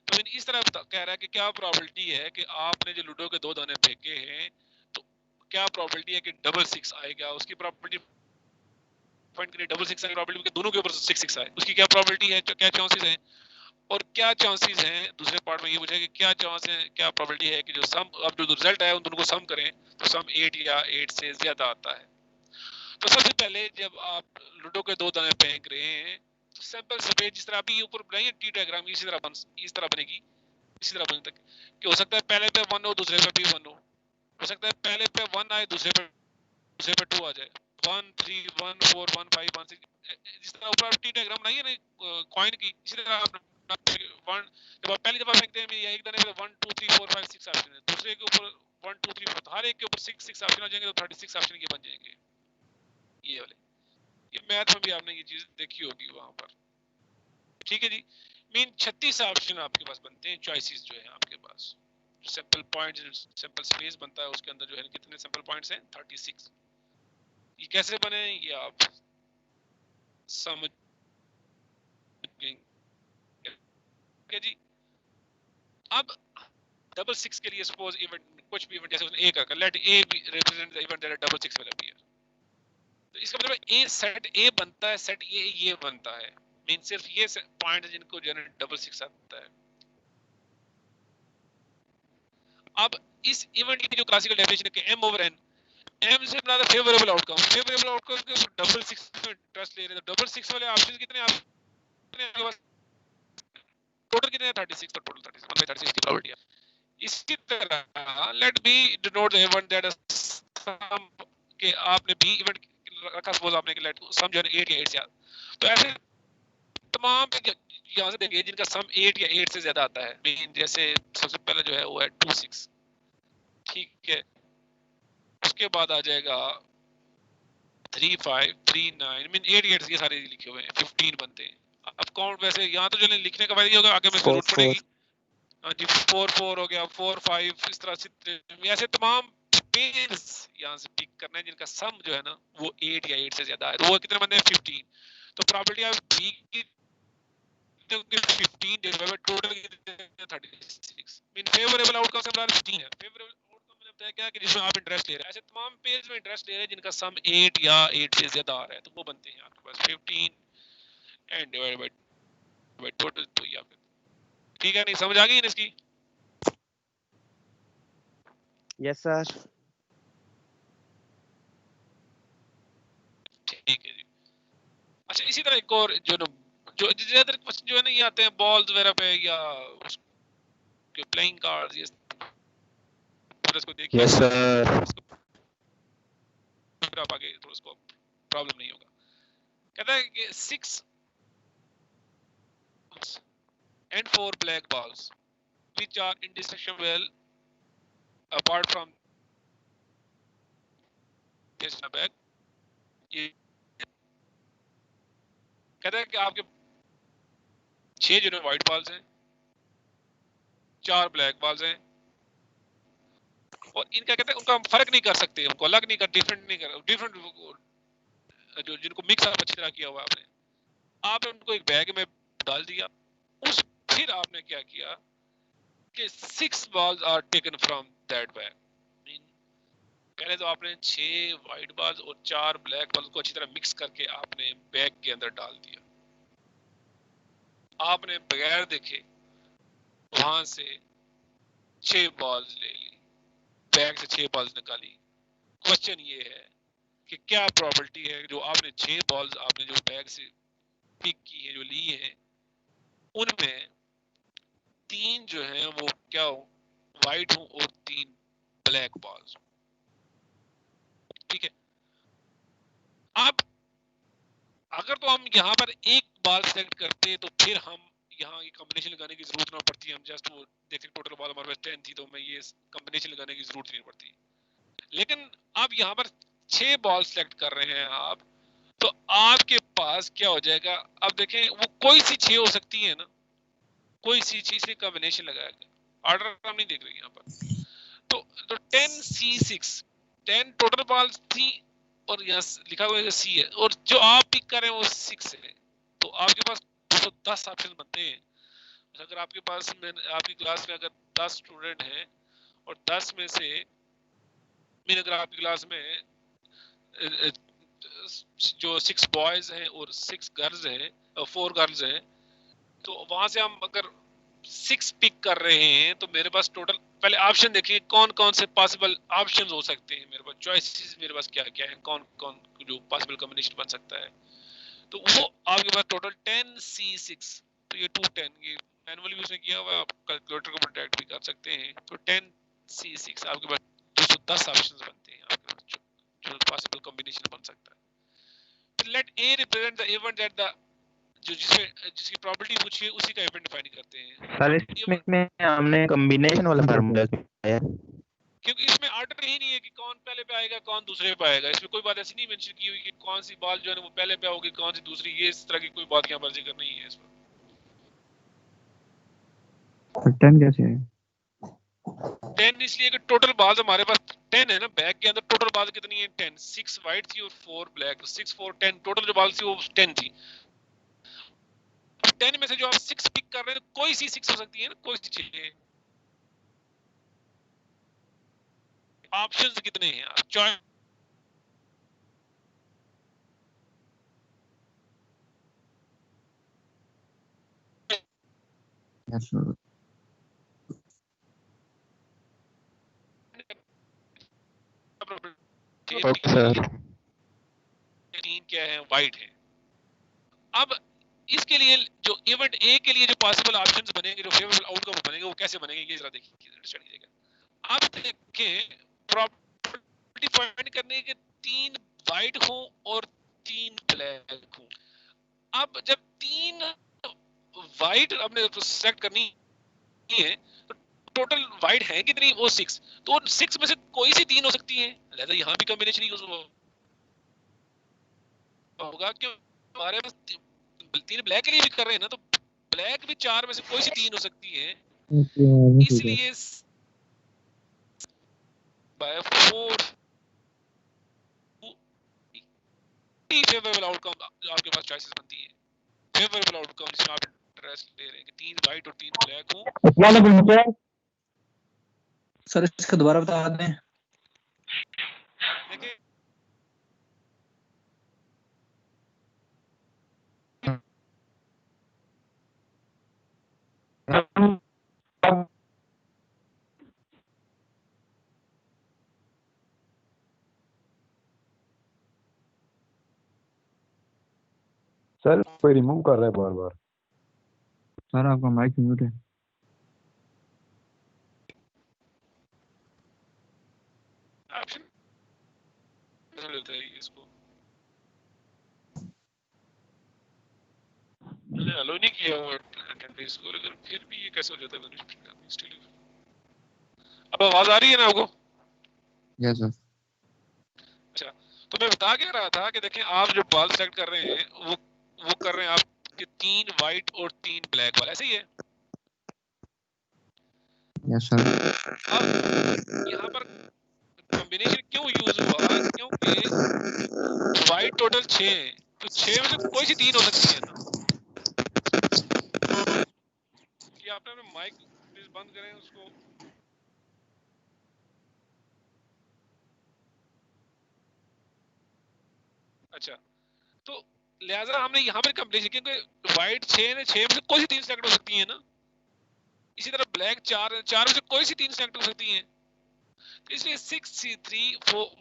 तो इस तरह कह रहा है कि क्या प्रोबेबिलिटी है कि आपने जो लूडो के दो दाने फेंके हैं तो क्या प्रोबेबिलिटी है कि डबल 6 आएगा। उसकी प्रोबेबिलिटी पॉइंट करिए डबल 6 की प्रोबेबिलिटी कि दोनों के ऊपर 6 आए उसकी क्या प्रोबेबिलिटी है, क्या चांसेस हैं और क्या चांसेस हैं। दूसरे पार्ट में ये पूछा कि क्या चांस है, क्या प्रोबेबिलिटी है कि जो सम अब जो रिजल्ट आया उन दोनों को सम करें तो सम 8 या 8 से ज्यादा आता है। तो सबसे पहले जब आप लूडो के दो दाने फेंक रहे हैं तो सैंपल स्पेस जिस तरह अभी ऊपर बनाइए टी डायग्राम इस तरह बनेगी इसी तरह बन तक कि हो सकता है पहले पे 1 हो दूसरे पे भी 1 हो सकता है पहले पे 1 आए दूसरे पे 2 आ जाए 1 3 1 4 1 5 1 6 जिस तरह ऊपर टी डायग्राम बनाइए ना कॉइन की इसी तरह आप वन जब आप पहली दफा फेंकते हैं एक दाने पे 1 2 3 4 5 6 ऑप्शन है दूसरे के ऊपर 1 2 3 4 हर एक के ऊपर 6 6 ऑप्शन आ जाएंगे तो 36 ऑप्शन के बन जाएंगे। ये वाले ये मैथ में भी आपने ये चीज देखी होगी वहां पर। ठीक है जी मीन 36 ऑप्शन आपके पास बनते हैं चॉइसेस जो है आपके पास सैंपल पॉइंट्स सैंपल स्पेस बनता है उसके अंदर जो है कितने सैंपल पॉइंट्स हैं 36। ये कैसे बने ये आप समझ गए जी। अब डबल 6 के लिए सपोज इवेंट कुछ भी इवेंट जैसे उसने ए का let A be represent the event that double 6 will appear. तो इसका मतलब ए सेट ए बनता है सेट ये बनता है मीन सिर्फ ये पॉइंट जिनको जो है डबल 6 आता है। अब इस इवेंट की जो क्लासिकल डेफिनेशन है कि m ओवर n m से बना द फेवरेबल आउटकम के डबल 6 में ट्रस्ट ले रहे हैं। डबल 6 वाले ऑप्शन कितने आपके पास टोटल कितने हैं 36 पर टोटल 36 1/36 की प्रोबेबिलिटी है। इसी तरह let B denote the event that sum के आपने बी इवेंट रखा सपोज आपने कि लेट सम जो है 8 या 8 से तो ऐसे तमाम यहाँ से देखिए जिनका सम 8 या 8 से ज्यादा आता है मीन जैसे सबसे पहले जो है वो है 2 6 ठीक है उसके बाद आ जाएगा 3 5 3 9 मीन 8 8 ये सारे लिखे हुए हैं 15 बनते हैं। अब काउंट वैसे यहाँ तो जो लिखने का फायदा ये होगा आगे में जरूरत पड़ेगी। हाँ जी 4 4 हो गया 4 5 इस तरह से ऐसे तमाम पेयर्स यहाँ से पिक करना है जिनका सम जो है ना वो 8 या 8 से ज्यादा है तो वो कितने बनते हैं 15। तो प्रोबेबिलिटी ऑफ बी की 15 divided by total 36 mean favourable outcome से हमारा 15 है। फेवरेबल आउटकम मतलब होता है क्या कि जिसमें आप इंटरेस्ट ले रहे हैं ऐसे तमाम पेज में इंटरेस्ट ले रहे हैं जिनका सम 8 या 8 से ज्यादा आ रहा है तो वो बनते हैं आपके पास 15 एंड डिवाइडेड बाय टोटल। तो ये आपके ठीक है नहीं समझ आ गई ना इसकी। Yes sir. ठीक है जी। अच्छा इसी तरह एक और जो ज्यादातर क्वेश्चन जो है ना ये आते हैं बॉल्स वगैरह पे या उसके प्लेइंग कार्ड्स ये फिर इसको देखिए यस सर। फिर आप आगे तो उसको प्रॉब्लम नहीं होगा। कहता है कि 6 and 4 black balls which are indistinguishable apart from this bag ये कहता है कि आपके 6 जो है व्हाइट बॉल्स हैं 4 ब्लैक बॉल्स हैं और इनका कहते हैं उनका हम फर्क नहीं कर सकते उनको अलग नहीं कर डिफरेंट नहीं कर डिफरेंट जो जिनको मिक्स आप अच्छी तरह किया हुआ आपने आपने उनको एक बैग में डाल दिया उस फिर आपने क्या किया कि 6 balls are taken from that bag। पहले तो आपने 6 व्हाइट बॉल्स और 4 ब्लैक बॉल्स को अच्छी तरह मिक्स करके आपने बैग के अंदर डाल दिया। आपने बगैर देखे वहां से 6 बॉल्स ले ली बैग से 6 बॉल्स निकाली। क्वेश्चन ये है कि क्या प्रोबेबिलिटी है जो आपने 6 बॉल्स आपने जो बैग से पिक की है जो ली है उनमें 3 जो है वो क्या हो व्हाइट हो और 3 ब्लैक बॉल्स। ठीक है अब अगर तो हम यहाँ पर एक बॉल सेलेक्ट करते तो फिर हम यहाँ ये कॉम्बिनेशन लगाने की जरूरत ना पड़ती, हम जस्ट वो देखते टोटल बॉल हमारे पास 10 थी तो मैं ये कॉम्बिनेशन लगाने की जरूरत नहीं पड़ती। लेकिन अब यहाँ पर 6 बॉल सेलेक्ट कर रहे हैं आप, तो आपके पास क्या हो जाएगा, अब देखें वो कोई सी 6 हो सकती है ना, कोई सी चीज से कॉम्बिनेशन लगाएगा, ऑर्डर हम नहीं देख रहे यहाँ पर। तो 10C6 10 टोटल बॉल्स थी और यहाँ लिखा हुआ है C है, और जो आप पिक कर रहे हैं वो 6 है, तो आपके पास 210 ऑप्शन बनते हैं। अगर आपके पास आपकी क्लास में अगर 10 स्टूडेंट हैं और 10 में से अगर आपकी क्लास में जो 6 बॉयज हैं और 6 गर्ल्स हैं, 4 गर्ल्स हैं, तो वहां से हम अगर 6 पिक कर रहे हैं तो मेरे पास टोटल पहले ऑप्शन देखिए कौन कौन से पॉसिबल ऑप्शंस हो सकते हैं, मेरे पास चॉइसेस मेरे पास क्या क्या है, कौन कौन जो पॉसिबल कॉम्बिनेशन बन सकता है। तो वो आपके पास टोटल 10C6, तो ये 210 ये मैनुअली यूज किया हुआ है, आप कैलकुलेटर को प्रोटेक्ट भी कर सकते हैं। तो 10C6 आपके पास 210 ऑप्शंस बनते हैं आपके पास जो पॉसिबल कॉम्बिनेशन बन सकता है। Let A represent the event that the जो जिसकी प्रॉपर्टी पूछी है उसी का इवेंट डिफाइन करते हैं। सर इसमें हमने कॉम्बिनेशन वाला फार्मूला किया है, क्योंकि इसमें ऑर्डर ही नहीं है कि कौन पहले पे आएगा कौन दूसरे पे आएगा, इसमें कोई बात ऐसी नहीं मेंशन की हुई कि कौन सी बॉल जो है वो पहले पे होगी कौन सी दूसरी, ये इस तरह की कोई बात यहाँ पर जिक्र नहीं है इसमें। 10 कैसे है? 10 इसलिए कि टोटल बॉल्स हमारे पास 10 है ना, बैग के अंदर टोटल बॉल्स कितनी है 10, 6 वाइट थी और 4 ब्लैक, 6 4 10 टोटल जो बॉल्स थी वो 10 थी। अब 10 में से जो आप 6 पिक कर रहे हैं तो कोई सी 6 हो सकती है ना, कोई सी चीज। ऑप्शंस कितने हैं आप choice yes sir. Okay sir. 3 क्या है वाइट है। अब इसके लिए जो इवेंट ए के लिए जो पॉसिबल ऑप्शंस बनेंगे, जो फेवरेबल आउटकम बनेंगे, वो कैसे बनेंगे ये जरा देखिए, अंडरस्टैंड कीजिएगा। आप देखें प्रॉपर्टी फाइंड करने के 3 वाइट हो और 3 ब्लैक हो। अब जब 3 वाइट आपने सेलेक्ट करनी है तो टोटल वाइट है कितनी, वो 6, तो 6 में से कोई सी 3 हो सकती है, लिहाजा यहाँ भी कॉम्बिनेशन यूज होगा। क्यों हमारे पास 3 ब्लैक के लिए भी कर रहे हैं ना, तो ब्लैक भी 4 में से कोई सी 3 हो सकती है, इसलिए बाय 4 फेवरेबल आउटकम आपके पास चॉइसेस बनती है। फेवरेबल आउटकम जिसमें आप इंटरेस्ट ले रहे हैं कि 3 वाइट और 3 ब्लैक हो। सर इसका दोबारा बता दें। देखिए सर कोई रिमूव कर रहा है बार बार। सर आपका माइक म्यूट है। ऑप्शन लेते हैं इसको, मैंने अलो नहीं किया हुआ अटेंडेंस को, लेकिन फिर भी ये कैसे हो जाता है स्टिल। अब आवाज आ रही है ना आपको? Yes sir. अच्छा, तो मैं बता क्या रहा था कि देखें आप जो बॉल सेलेक्ट कर रहे हैं वो कर रहे हैं आप कि 3 वाइट और 3 ब्लैक वाला, ऐसे ही है। Yes sir. अब यहाँ पर कॉम्बिनेशन क्यों यूज हुआ, क्योंकि वाइट टोटल 6 है, तो 6 में से कोई सी 3 हो सकती है ना। कि आपने अपना माइक प्लीज बंद करें उसको। अच्छा, तो लिहाजा हमने यहाँ पर कॉम्बिनेशन, क्योंकि वाइट 6 है, 6 में से कोई सी 3 सेलेक्ट हो सकती है ना। इसी तरह ब्लैक 4 में से कोई सी 3 सेलेक्ट हो सकती है, तो इसलिए 6C3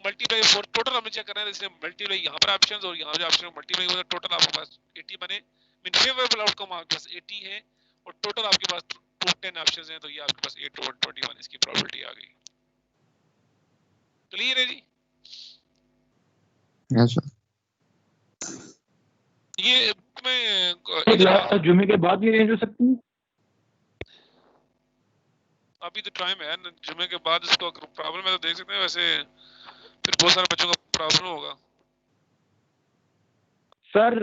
मल्टीप्लाई 4 टोटल हमें चेक करना है, इसलिए मल्टीप्लाई यहाँ पर ऑप्शंस और यहाँ पे ऑप्शन मल्टीप्लाई हो, टोटल आपके पास 80 बने। मीन फेवरेबल आउटकम आपके पास 80 है और टोटल आपके पास 210 ऑप्शंस हैं, तो ये आपके पास 8 over 21 इसकी प्रोबेबिलिटी आ गई। क्लियर है जी? Yes sir. ये मैं क्लास जुमे के बाद भी अरेंज हो सकती है? अभी तो टाइम है ना, जुमे के बाद इसको प्रॉब्लम है तो देख सकते हैं, वैसे फिर बहुत सारे बच्चों का प्रॉब्लम होगा। सर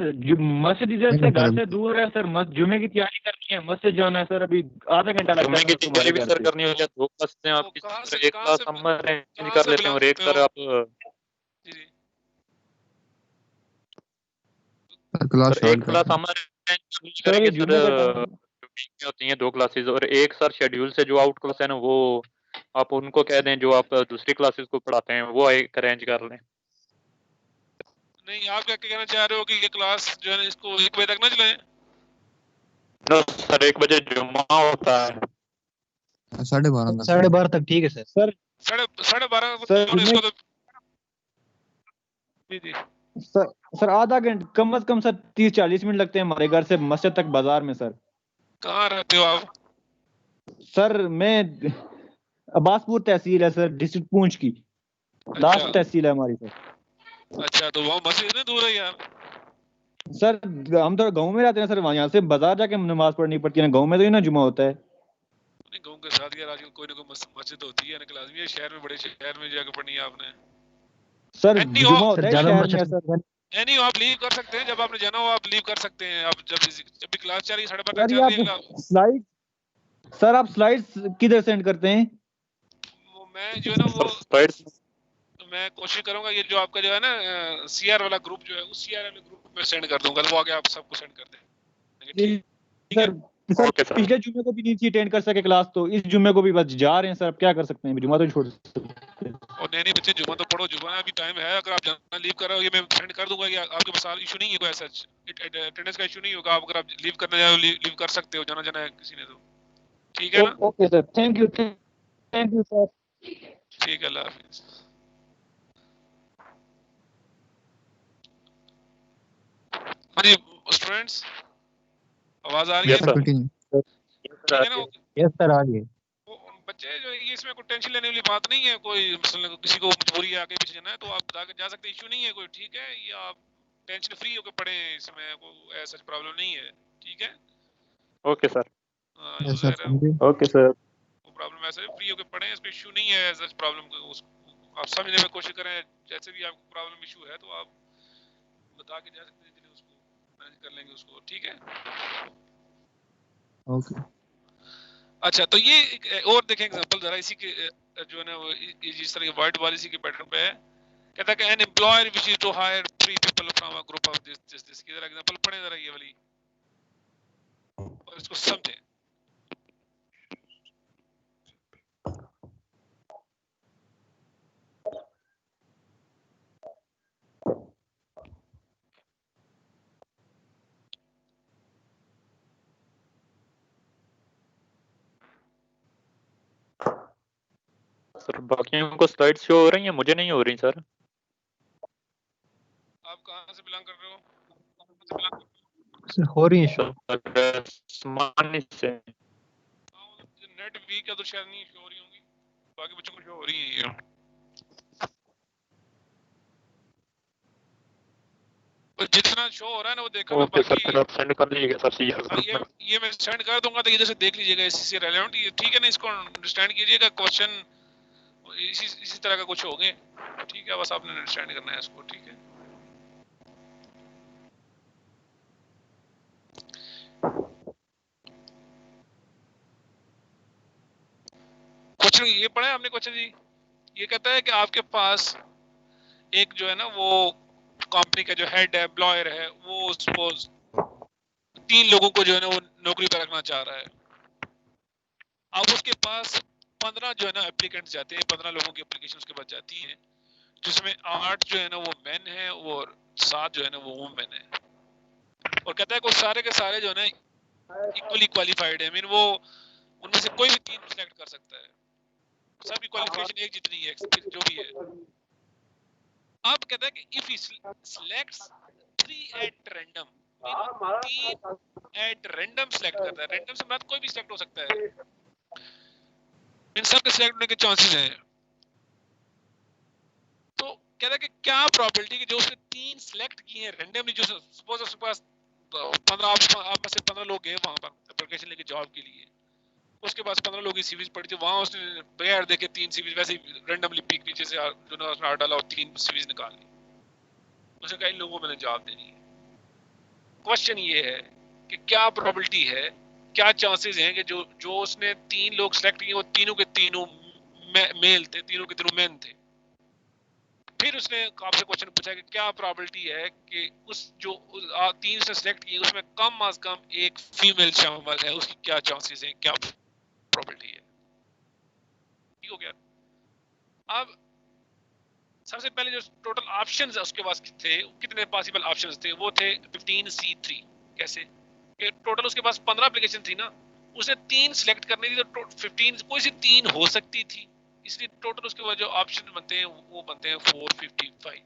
मस्जिद इधर से घर से दूर है सर, जुमे की तैयारी करनी है, मस्जिद जाना है सर, अभी आधा घंटा लगता है। जुमे की तैयारी भी सर करनी हो या दो क्लासें आप एक क्लास हम अरेंज कर लेते हैं और एक सर आप जी जी सर एक क्लास हम अरेंज करेंगे सर, होती हैं दो क्लासेस और एक सर शेड्यूल से जो आउट क्लास है ना वो आप उनको कह दें जो आप दूसरी क्लासेस को पढ़ाते हैं वो एक अरेंज कर लें। नहीं, आप क्या कहना चाह रहे हो कि ये क्लास जो है ना इसको 1 बजे तक ना चलाएं? नो सर 1 बजे जुम्मा होता है। 12:30 तक ठीक है सर। सर 12:30 सर इसको तो जी जी सर आधा घंटा कम से कम सर 30-40 मिनट लगते हैं हमारे घर से मस्जिद तक बाजार में सर। कहाँ रहते हो आप? सर मैं अब्बासपुर तहसील है सर, डिस्ट्रिक्ट पूंछ की लास्ट तहसील है हमारी सर। अच्छा, तो वहाँ मस्जिद इतनी दूर है यार? सर हम तो गांव में रहते हैं सर, वहाँ यहाँ से बाजार जाके नमाज पढ़नी पड़ती है ना, गांव में तो ही ना जुमा होता है। नहीं, गाँव के साथ यार आजकल कोई ना कोई मस्जिद होती है ना, लाजमी है शहर में, बड़े शहर में जाकर पढ़नी है आपने। सर जुमा होता है शहर में सर। नहीं, आप लीव कर सकते हैं, जब आपने जाना हो आप लीव कर सकते हैं। आप जब भी क्लास चल रही है 12:30 चल रही है स्लाइड सर, आप स्लाइड्स किधर सेंड करते हैं? मैं जो है ना वो मैं कोशिश करूंगा ये जो आपका जो है ना सीआर वाला ग्रुप जो है उस सीआर वाले ग्रुप में सेंड कर दूंगा, वो आगे आप सबको सेंड कर देंगे। सर पिछले जुम्मे को भी नहीं थी अटेंड कर सके क्लास, तो इस जुम्मे को भी बस जा रहे हैं सर, अब क्या कर सकते हैं, जुम्मा तो छोड़ सकते हैं। और नहीं बच्चे, जुम्मा तो पढ़ो, जुम्मा अभी टाइम है, अगर आप जाना लीव कर रहे हो ये मैं सेंड कर दूंगा, या आपके पास इशू नहीं है कोई ऐसा अटेंडेंस का इशू नहीं होगा। आप अगर आप लीव करना चाहो लीव कर सकते हो, जाना है किसी ने तो ठीक है ना। Okay sir, thank you sir. ठीक है, अल्लाह हाफिज। हाँ जी स्टूडेंट्स, आवाज आ रही है? ठीक है ना? यस सर, आ गई। बच्चे जो ये इसमें कोई टेंशन लेने वाली बात नहीं है, कोई मसलन किसी को मजबूरी आके पीछे जाना है तो आप जा सकते, इशू नहीं है कोई, ठीक है। ये आप टेंशन फ्री होकर पढ़ें, इसमें कोई ऐसा प्रॉब्लम नहीं है, ठीक है। Okay sir. Okay sir. वो प्रॉब्लम ऐसा है, फ्री होकर पढ़ें, इसमें इशू नहीं है ऐसा प्रॉब्लम को, आप समझने में कोशिश करें। जैसे भी आपको प्रॉब्लम इशू है तो आप बता के जा सकते हैं, उसको मैनेज कर लेंगे उसको, ठीक है। ओके। अच्छा, तो ये एक और देखें एग्जांपल जरा इसी के जो है ना वो जिस तरह के वर्ड वाली इसी के पैटर्न पे है। कहता है कि an employer which is to hire 3 people from a group of this की जरा एग्जांपल पढ़ें जरा ये वाली और इसको समझें। सर बाकियों को स्लाइड शो हो रही हैं, मुझे नहीं हो रही सर। आप कहां से बिलोंग कर रहे हो? सर हो रही है शो। आसमानी से नेट वीक है तो शायद नहीं शो हो रही होंगी, बाकी बच्चों को शो हो रही है ये। जितना शो हो रहा है ना वो देखा मैं, ओके बाकी सर आप सेंड कर लीजिएगा सर ये मैं सेंड कर दूंगा तो इधर से देख लीजिएगा इसी से रेलेवेंट, ये ठीक है ना, इसको अंडरस्टैंड कीजिएगा। क्वेश्चन इसी तरह का कुछ होंगे, ठीक है, बस आपने अंडरस्टैंड करना है इसको, ठीक है। क्वेश्चन ये पढ़ा है आपने क्वेश्चन जी? ये कहता है कि आपके पास एक जो है ना वो कंपनी का जो हेड है, एम्प्लॉयर है, वो सपोज 3 लोगों को जो है ना वो नौकरी पर रखना चाह रहा है। अब उसके पास 15 जो है ना एप्लीकेंट जाते हैं, 15 लोगों की एप्लीकेशन उसके पास जाती हैं, जिसमें 8 जो है ना वो मेन है और 7 जो है ना वो वुमेन है। और कहता है कि सारे के सारे जो है ना इक्वली क्वालिफाइड है, मीन वो उनमें से कोई भी 3 सिलेक्ट कर सकता है, सबकी क्वालिफिकेशन एक जितनी है जो भी है। अब कहता है कि if he selects 3 at random, 3 at random select करता है, रैंडम से मतलब कोई भी सिलेक्ट हो सकता है, इन सब के सिलेक्ट होने के चांसेस हैं। तो कहता है कि क्या प्रोबेबिलिटी कि जो उसने 3 सिलेक्ट किए हैं रैंडमली, जो सपोज उसके पास 15 आप में से 15 लोग गए वहां पर एप्लीकेशन लेके जॉब के लिए, उसके पास 15 लोगों की सीवीज पड़ी थी, वहां उसने बगैर देखे 3 सीवीज वैसे ही रैंडमली पिक नीचे से जो ना उसने डाला और 3 सीवीज निकाल ली। उसे कहा इन लोगों को मैंने जॉब देनी है। क्वेश्चन ये है कि क्या प्रोबेबिलिटी है, क्या चांसेस हैं कि जो उसने 3 लोग सिलेक्ट किए वो तीनों के तीनों मेल थे, तीनों के तीनों मेन थे। फिर उसने आपसे क्वेश्चन पूछा कि क्या प्रोबेबिलिटी है कि उस जो 3 से सिलेक्ट किए उसमें कम अज कम एक फीमेल शामिल है, उसकी क्या चांसेस हैं, क्या प्रोबेबिलिटी है। ठीक हो गया। अब सबसे पहले जो टोटल ऑप्शंस है उसके पास थे, कितने पॉसिबल ऑप्शंस थे, वो थे 15C3। कैसे कि टोटल उसके पास 15 एप्लीकेशन थी ना, उसे 3 सिलेक्ट करनी थी तो 15 कोई सी 3 हो सकती थी, इसलिए टोटल उसके बाद जो ऑप्शन बनते हैं वो बनते हैं 455।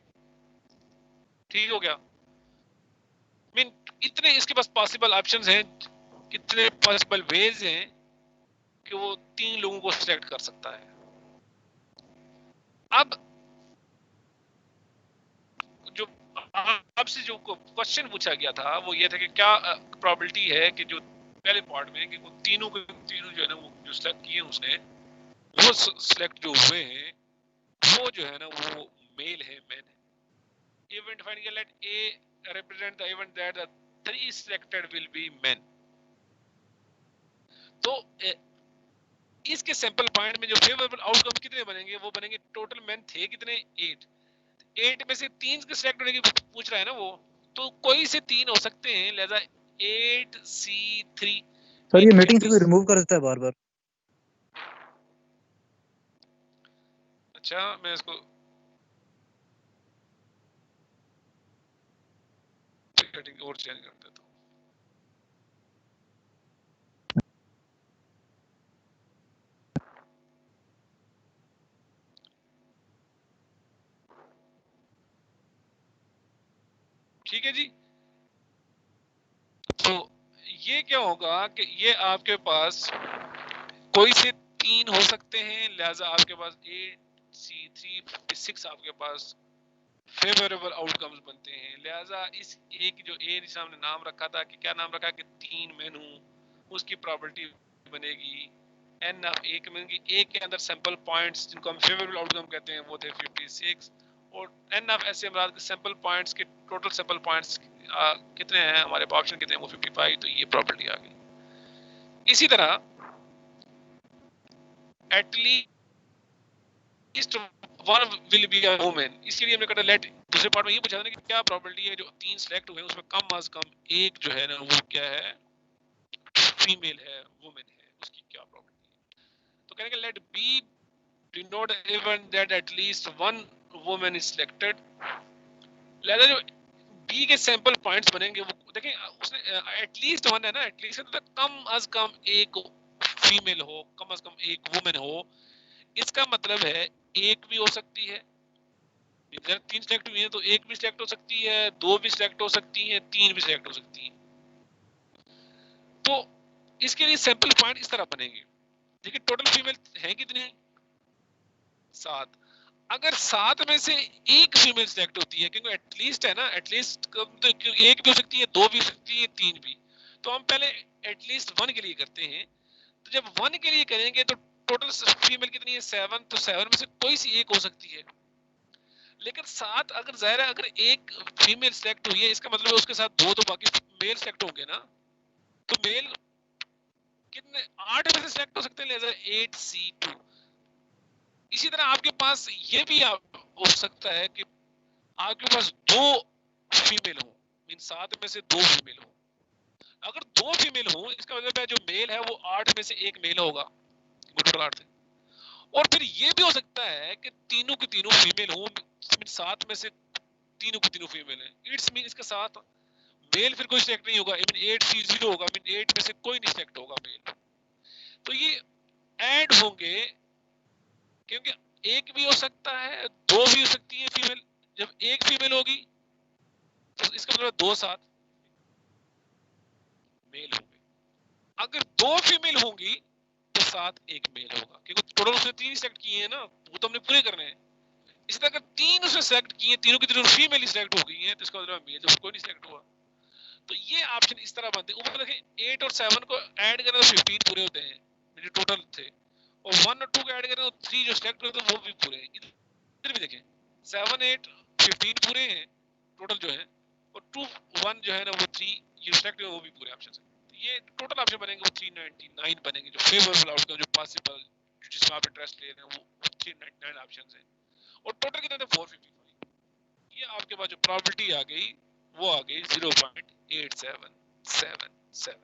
ठीक हो गया। मीन इतने इसके पास पॉसिबल ऑप्शंस हैं, कितने पॉसिबल वेज हैं कि वो 3 लोगों को सिलेक्ट कर सकता है। अब जो आपसे जो क्वेश्चन पूछा गया था वो ये था कि क्या प्रोबेबिलिटी है कि जो पहले पार्ट में कि वो तीनों के तीनों जो है ना वो जो सिलेक्ट किए उसने, वो सिलेक्ट जो हुए हैं वो जो है ना वो मेल है, मैन है। इवेंट फाइंड किया, let A represent the event that the 3 selected will be men. तो इसके सैंपल पॉइंट में जो फेवरेबल आउटकम कितने बनेंगे, वो बनेंगे टोटल मेन थे कितने 8 में से 3 के सिलेक्ट होने की पूछ रहा है ना वो, तो कोई से 3 हो सकते हैं, लिहाजा 8C3। सर ये मीटिंग से भी रिमूव कर देता है बार बार। अच्छा मैं इसको सेटिंग और चेंज कर देता हूँ। ठीक है जी। तो ये क्या होगा कि ये आपके पास कोई से 3 हो सकते हैं, लिहाजा आपके पास 8C3 आपके पास फेवरेबल आउटकम्स बनते हैं। लिहाजा इस एक जो ए सामने नाम रखा था कि क्या नाम रखा कि 3 मेनू, उसकी प्रोबेबिलिटी बनेगी n ऑफ ए बनेगी। ए के अंदर सैंपल पॉइंट्स जिनको हम फेवरेबल आउटकम कहते हैं वो थे 56, और n ऑफ ऐसे मराद के सैंपल पॉइंट्स के टोटल सैंपल पॉइंट्स कितने हैं, हमारे पास ऑप्शन कितने हैं, वो 55। तो ये प्रोबेबिलिटी आ गई। इसी तरह at least one will be a woman, इसलिए हमने कहा लेट दूसरे पार्ट में ये पूछा था कि क्या प्रोबेबिलिटी है जो 3 सिलेक्ट हुए उसमें कम अज कम एक जो है ना वो क्या है, फीमेल है, वुमन है, उसकी क्या प्रोबेबिलिटी है। तो कहेंगे let B denote event that at least one woman is selected. लिहाजा जो बी के सैंपल पॉइंट्स बनेंगे वो देखें, उसने एटलीस्ट वन है ना, एटलीस्ट तो कम अज कम एक फीमेल हो, कम अज कम एक वुमन हो। इसका मतलब है एक भी हो सकती है, अगर 3 सिलेक्ट हुई है तो एक भी सिलेक्ट हो सकती है, 2 भी सिलेक्ट हो सकती है, 3 भी सिलेक्ट हो सकती है। तो इसके लिए सैंपल पॉइंट इस तरह बनेंगे। देखिए टोटल फीमेल है कितनी, 7। अगर 7 में से एक फीमेल सिलेक्ट होती है, क्योंकि एटलीस्ट है ना, एटलीस्ट तो एक भी हो सकती है, 2 भी हो सकती है, 3 भी, तो हम पहले एटलीस्ट 1 के लिए करते हैं। तो जब 1 के लिए करेंगे तो टोटल फीमेल कितनी है, 7। तो 7 में से कोई सी एक हो सकती है, लेकिन 7 अगर जाहिर है अगर एक फीमेल सिलेक्ट हुई है इसका मतलब है उसके साथ 2 तो बाकी मेल सिलेक्ट होंगे ना, तो मेल कितने 8 में से सिलेक्ट हो सकते हैं, लिहाजा 8C2। इसी तरह आपके पास ये भी हो सकता है कि आपके पास 2 फीमेल हो, मीन 7 में से 2 फीमेल हो। अगर 2 फीमेल हो इसका मतलब है जो मेल है वो 8 में से एक मेल होगा, टोटल 8 थे। और फिर ये भी हो सकता है कि तीनों की तीनों फीमेल हो, 7 में से तीनों की तीनों फीमेल है, इट्स मीन इसके साथ मेल फिर कोई सिलेक्ट नहीं होगा, इवन 8C0 होगा, मीन 8 में से कोई नहीं सिलेक्ट होगा मेल। तो ये ऐड होंगे, क्योंकि एक भी हो सकता है, 2 भी हो सकती है फीमेल। जब एक फीमेल होगी तो इसका मतलब 2 साथ मेल होंगे। अगर 2 फीमेल होंगी तो 7 एक मेल होगा, क्योंकि टोटल उसने 3 सिलेक्ट किए हैं ना, वो तो हमने पूरे करने हैं। इसी तरह अगर 3 उसने सिलेक्ट किए, तीनों की तीनों फीमेल ही सिलेक्ट हो गई हैं, तो इसका मतलब मेल तो कोई नहीं सिलेक्ट हुआ। तो ये ऑप्शन इस तरह बनते हैं। ऊपर देखें 8 और 7 को ऐड करें तो 15 पूरे होते हैं जो टोटल थे, और 1 और 2 को ऐड करें तो 3 जो सिलेक्ट करते हैं वो भी पूरे हैं। इधर भी देखें 7 8 15 पूरे हैं टोटल जो है, और 2 1 जो है ना वो 3 ये सिलेक्ट है वो भी पूरे ऑप्शन है। तो ये टोटल ऑप्शन बनेंगे वो 399 बनेंगे जो फेवरेबल आउटकम जो पॉसिबल जिसमें आप इंटरेस्ट ले रहे हैं वो 399 ऑप्शंस हैं, और टोटल कितने थे 455। ये आपके पास जो प्रोबेबिलिटी आ गई वो आ गई 0.8777।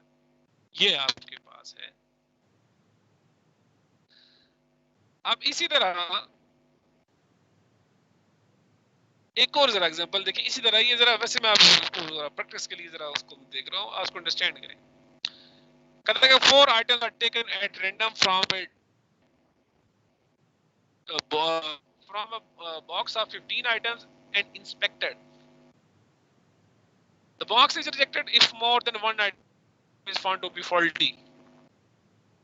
ये आपके पास है। अब इसी तरह एक और जरा एग्जांपल देखिए इसी तरह, ये जरा वैसे मैं आपको प्रैक्टिस के लिए जरा उसको देख रहा हूँ, उसको अंडरस्टैंड करें। कहता है कि 4 items are taken at random from a box of 15 items and inspected. The box is rejected if more than one item is found to be faulty.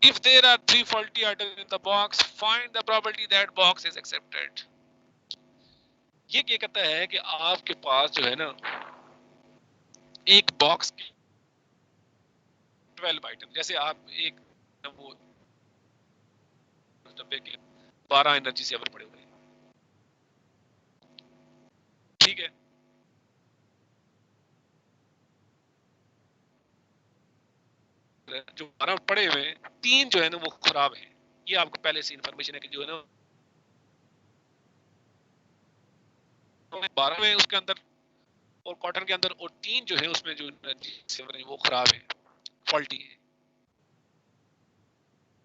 If there are 3 faulty items in the box, find the probability that box is accepted. ये क्या कहता है कि आपके पास जो है ना एक बॉक्स के 12 आइटम, जैसे आप एक वो डब्बे के 12 एनर्जी सेवर पड़े हुए हैं, ठीक है। जो 12 पड़े हुए हैं 3 जो है ना वो खराब हैं, ये आपको पहले से इंफॉर्मेशन है कि जो है ना 12 में उसके अंदर और कॉटन के अंदर, और 3 जो है उसमें जो एनर्जी सेवर है वो खराब है, फॉल्टी है।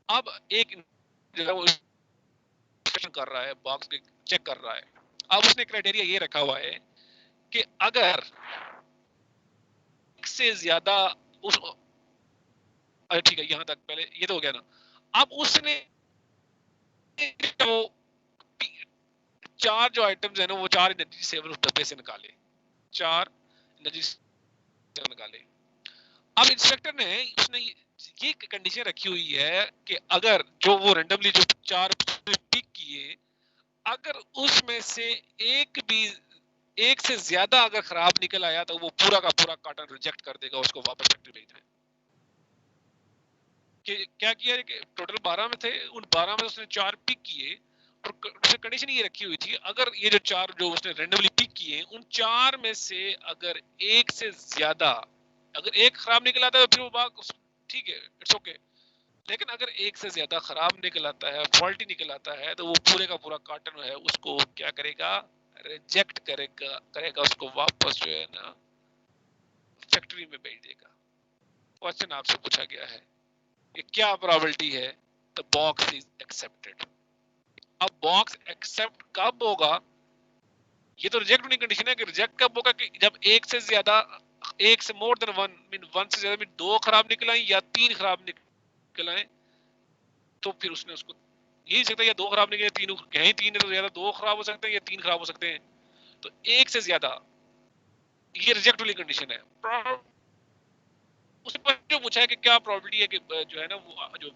अब एक जो है वो कर रहा है बॉक्स के चेक कर रहा है। अब उसने क्राइटेरिया ये रखा हुआ है कि अगर से ज्यादा उस, ठीक है यहां तक पहले ये तो हो गया ना। अब उसने वो 4 जो आइटम्स है ना वो 4 एनर्जी सेवर उस डब्बे से निकाले, 4 एनर्जी सेवर निकाले। अब इंस्पेक्टर ने उसने ये कंडीशन रखी हुई है कि अगर जो वो रैंडमली जो 4 पिक किए, अगर उसमें से एक से ज्यादा अगर खराब निकल आया तो वो पूरा का पूरा कार्टन रिजेक्ट कर देगा, उसको वापस फैक्ट्री भेज देगा। कि क्या किया है कि टोटल 12 में थे, उन 12 में उसने 4 पिक किए, और उसने कंडीशन ये रखी हुई थी अगर ये जो 4 जो उसने रैंडमली पिक किए उन 4 में से अगर एक से ज्यादा अगर एक खराब निकल आता है तो फिर वो बात ठीक है, इट्स ओके। लेकिन अगर एक से ज्यादा खराब निकल आता है, फॉल्टी निकल आता है, तो वो पूरे का पूरा कार्टन है उसको क्या करेगा, रिजेक्ट करेगा उसको वापस जो है ना फैक्ट्री में भेज देगा। क्वेश्चन आपसे पूछा गया है कि क्या प्रोबेबिलिटी है, द बॉक्स इज एक्सेप्टेड। अब बॉक्स एक्सेप्ट कब होगा, ये तो रिजेक्ट होने की कंडीशन है कि रिजेक्ट कब होगा कि जब एक से ज्यादा, एक से more than one mean one से ज्यादा मीन 2 खराब निकल आए या 3 खराब निकल आए, तो फिर उसने उसको यही सकता है या 2 खराब निकले, 3 कहीं 3 तो ज्यादा 2 खराब हो सकते हैं या 3 खराब हो सकते हैं, तो एक से ज्यादा ये रिजेक्ट वाली कंडीशन है। उसने जो पूछा है कि क्या प्रोबेबिलिटी है कि जो है ना वो जो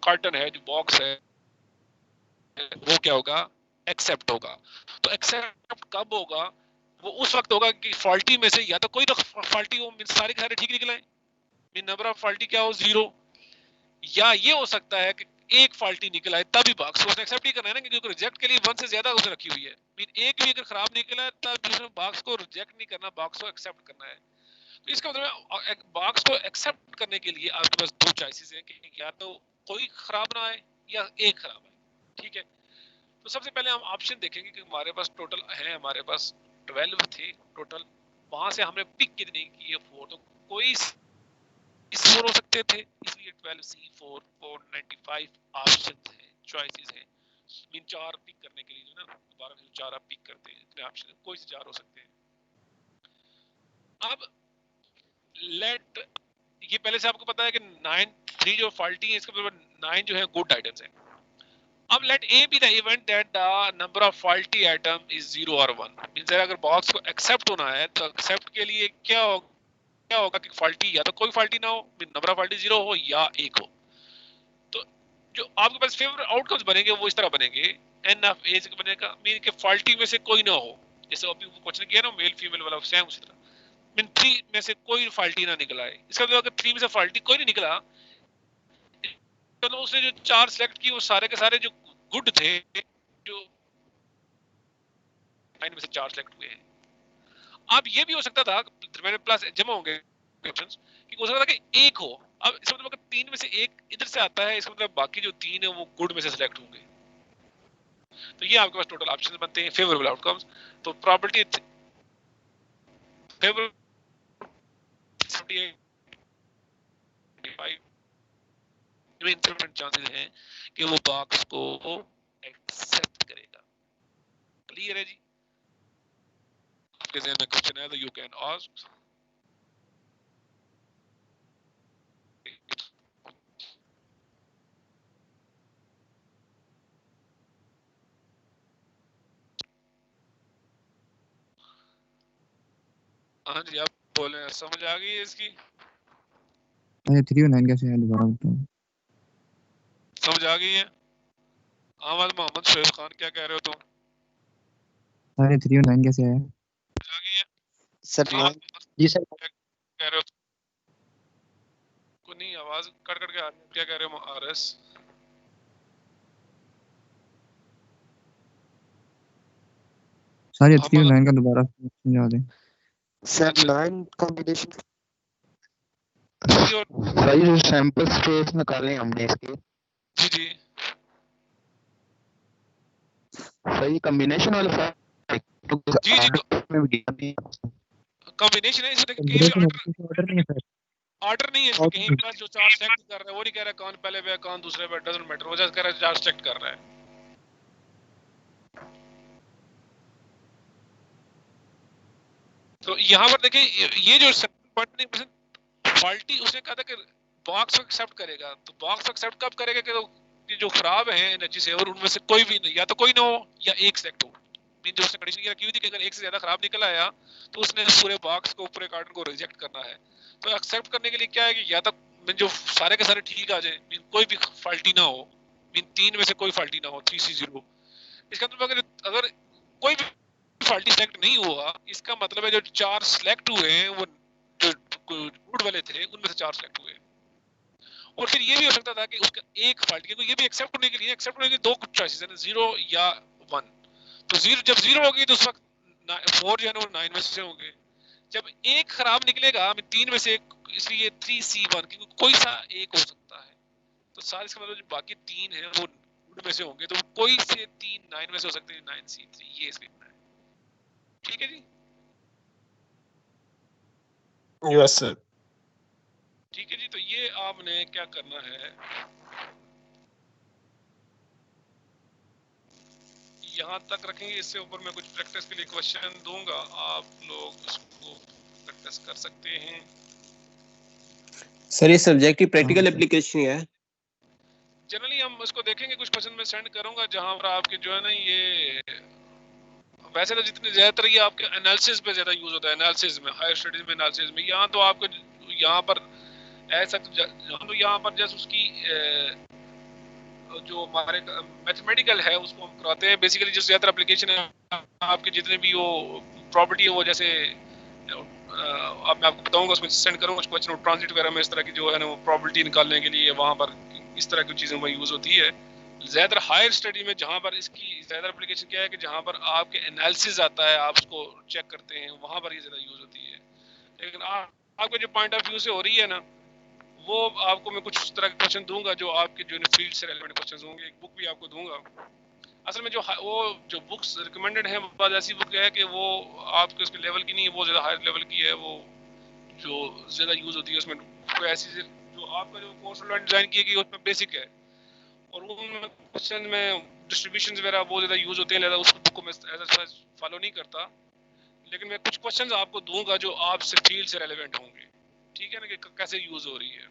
कार्टन है जो बॉक्स है वो क्या होगा, एक्सेप्ट होगा। तो एक्सेप्ट कब होगा, वो उस वक्त होगा कि फॉल्टी में से या तो कोई तो फॉल्टी हो मीन सारे सारे ठीक निकले मीन नंबर ऑफ फॉल्टी क्या हो 0, या ये हो सकता है कि एक फॉल्टी निकला है तभी बॉक्स उसने एक्सेप्ट ही करना है ना, क्योंकि रिजेक्ट के लिए 1 से ज्यादा उसने रखी हुई है मीन एक भी अगर खराब निकला है तब दूसरे बॉक्स को रिजेक्ट नहीं करना, बॉक्स को एक्सेप्ट करना है। तो इसका मतलब बॉक्स को एक्सेप्ट करने के लिए आपके पास 2 चॉइसेस हैं कि या तो कोई खराब ना आए या एक खराब आए, ठीक है। तो सबसे पहले हम ऑप्शन देखेंगे कि हमारे पास टोटल है, हमारे पास 12 थे टोटल, वहां से हमने पिक कितने किए 4, तो कोई 4 हो सकते थे, इसलिए 12C4 495 ऑप्शन हैं, चॉइसेस हैं मीन 4 पिक करने के लिए जो ना 12 में से 4 आप पिक करते हैं, इतने ऑप्शन हैं, कोई से 4 हो सकते हैं। अब लेट ये पहले से आपको पता है कि 9 3 जो फॉल्टी है इसका मतलब 9 जो है गुड आइटम्स हैं। अब let A be the event that the number of faulty item is 0 और 1 मींस अगर बॉक्स को एक्सेप्ट होना है तो एक्सेप्ट के लिए क्या होगा कि फॉल्टी या तो कोई फॉल्टी ना हो मीन नंबर ऑफ फॉल्टी 0 हो या 1 हो। तो जो आपके पास फेवरेट आउटकम्स बनेंगे वो इस तरह बनेंगे, एन ऑफ ए से बनेगा मीन कि फॉल्टी में से कोई ना हो, जैसे अभी क्वेश्चन किया ना मेल फीमेल वाला सेम उसी तरह मीन 3 में से कोई फॉल्टी ना निकला है। इसका मतलब अगर 3 में से फॉल्टी कोई नहीं निकला, तो उसने जो 4 सिलेक्ट की वो सारे के सारे जो गुड थे, जो 9 में से 4 सिलेक्ट हुए हैं। अब ये भी हो सकता था मेरे प्लस जमा होंगे ऑप्शंस कि हो सकता था कि एक हो। अब इसका मतलब अगर 3 में से एक इधर से आता है, इसका मतलब बाकी जो 3 है वो गुड में से सिलेक्ट होंगे। तो ये आपके पास टोटल ऑप्शंस बनते हैं फेवरेबल आउटकम्स। तो प्रोबेबिलिटी फेवरेबल 75 चांसेस हैं कि वो बॉक्स को एक्सेप्ट करेगा। क्लियर है जी? आपके ज़हन में क्वेश्चन है तो यू कैन आस्क। हाँ जी, आप बोले, समझ आ गई है इसकी? अरे 3 और 9 कैसे है दोबारा बताओ। समझ आ गई है? आवाज मोहम्मद शोएब खान क्या कह रहे हो तुम? अरे 3 और 9 कैसे है? समझ आ गई है? सर जी, जी सर क्या कह रहे हो? को नहीं, आवाज कट कट के आ रही है। क्या कह रहे हो आरएस? सारे 3 और 9 का दोबारा समझा दें। सर 9 कॉम्बिनेशन भाई जो सैंपल स्पेस निकाले हमने इसके, जी जी सही कॉम्बिनेशन वाला जी जी कॉम्बिनेशन है इसमें, कहीं भी ऑर्डर नहीं है सर। ऑर्डर नहीं है इसमें कहीं भी। बस जो 4 सेलेक्ट कर रहा है वो नहीं कह रहा कौन पहले पे कौन दूसरे पे, डजंट मैटर। वो जस्ट कह रहा है 4 सेलेक्ट कर रहा है। तो यहाँ पर देखिए ये जो 7.9% फॉल्टी, उसने कहा था कि बॉक्स एक्सेप्ट करेगा। तो बॉक्स एक्सेप्ट कब करेगा कि ये जो खराब है एनर्जी से, और उनमें से कोई भी नहीं, या तो कोई ना हो या एक सेलेक्ट हो। मीन जो उसने कंडीशन की रखी हुई थी कि अगर एक से ज्यादा खराब निकल आया तो उसने पूरे बॉक्स को, पूरे कार्टन को रिजेक्ट करना है। तो एक्सेप्ट करने के लिए क्या है कि या तो मीन जो सारे के सारे ठीक आ जाए, मीन कोई भी फॉल्टी ना हो, मीन 3 में से कोई फॉल्टी ना हो, 3C0। इसका मतलब अगर कोई भी फॉल्टी सेलेक्ट नहीं हुआ, इसका मतलब है जो 4 सिलेक्ट हुए हैं वो जो गुड वाले थे उनमें से 4 सिलेक्ट हुए। और फिर ये भी हो सकता था कि उसका एक फॉल्ट, क्योंकि ये भी एक्सेप्ट होने के लिए दो चॉइसेस है ना, 0 या 1। तो 0 जब 0 होगी तो उस वक्त 4 जो है ना वो 9 में से होंगे। जब एक खराब निकलेगा 3 में से एक, इसलिए 3C1, क्योंकि कोई सा एक हो सकता है। तो सारे इसका मतलब जो बाकी 3 है वो गुड में से होंगे, तो कोई से 3 9 में से हो सकते हैं, 9C3 ये इसमें है। ठीक है जी? Yes sir. ठीक है जी। तो ये आपने क्या करना है, यहाँ तक रखेंगे। इससे ऊपर मैं कुछ प्रैक्टिस के लिए क्वेश्चन दूंगा, आप लोग उसको प्रैक्टिस कर सकते हैं। सर ये सब्जेक्टिव प्रैक्टिकल एप्लीकेशन है। जनरली हम उसको देखेंगे, कुछ क्वेश्चन मैं सेंड करूंगा जहां पर आपके जो है ना ये, वैसे तो जितने ज्यादातर ये आपके एनालिसिस पे ज्यादा यूज होता है, एनालिसिस में, हायर स्टडीज में एनालिसिस में। यहाँ तो आपको यहाँ पर ऐसा तो यहाँ पर जस्ट उसकी जो हमारे मैथमेटिकल है उसको हम कराते हैं। बेसिकली जो ज्यादातर एप्लीकेशन है आपके जितने भी वो प्रॉपर्टी है, वो जैसे अब मैं आपको बताऊंगा, उसमें सेंड करूंगा कुछ क्वेश्चन ट्रांजिट वगैरह में, इस तरह की जो है ना वो प्रॉपर्टी निकालने के लिए वहाँ पर इस तरह की चीज़ों में यूज़ होती है। ज़्यादातर हायर स्टडी में जहाँ पर इसकी ज़्यादा एप्लीकेशन क्या है कि जहाँ पर आपके एनालिसिस आता है, आप उसको चेक करते हैं, वहाँ पर ये ज़्यादा यूज़ होती है। लेकिन आपके जो पॉइंट ऑफ व्यू से हो रही है ना, वो आपको मैं कुछ तरह के क्वेश्चन दूंगा जो आपके जो फील्ड से रेलेवेंट क्वेश्चन होंगे। एक बुक भी आपको दूंगा। असल में जो बुक्स रिकमेंडेड है, बहुत ऐसी बुक है कि वो आपके उसके लेवल की नहीं है, वो ज़्यादा हायर लेवल की है। वो जो ज़्यादा यूज़ होती है उसमें कोई ऐसी जो आपका जो कोर्स डिज़ाइन की गई उसमें बेसिक है, और उन क्वेश्चन में डिस्ट्रीब्यूशन वगैरह वो ज़्यादा यूज़ होते हैं। ज़्यादा उस बुक को मैं एज फॉलो नहीं करता, लेकिन मैं कुछ क्वेश्चंस आपको दूंगा जो आपसे फील्ड से रेलेवेंट होंगे। ठीक है ना, कि कैसे यूज़ हो रही है।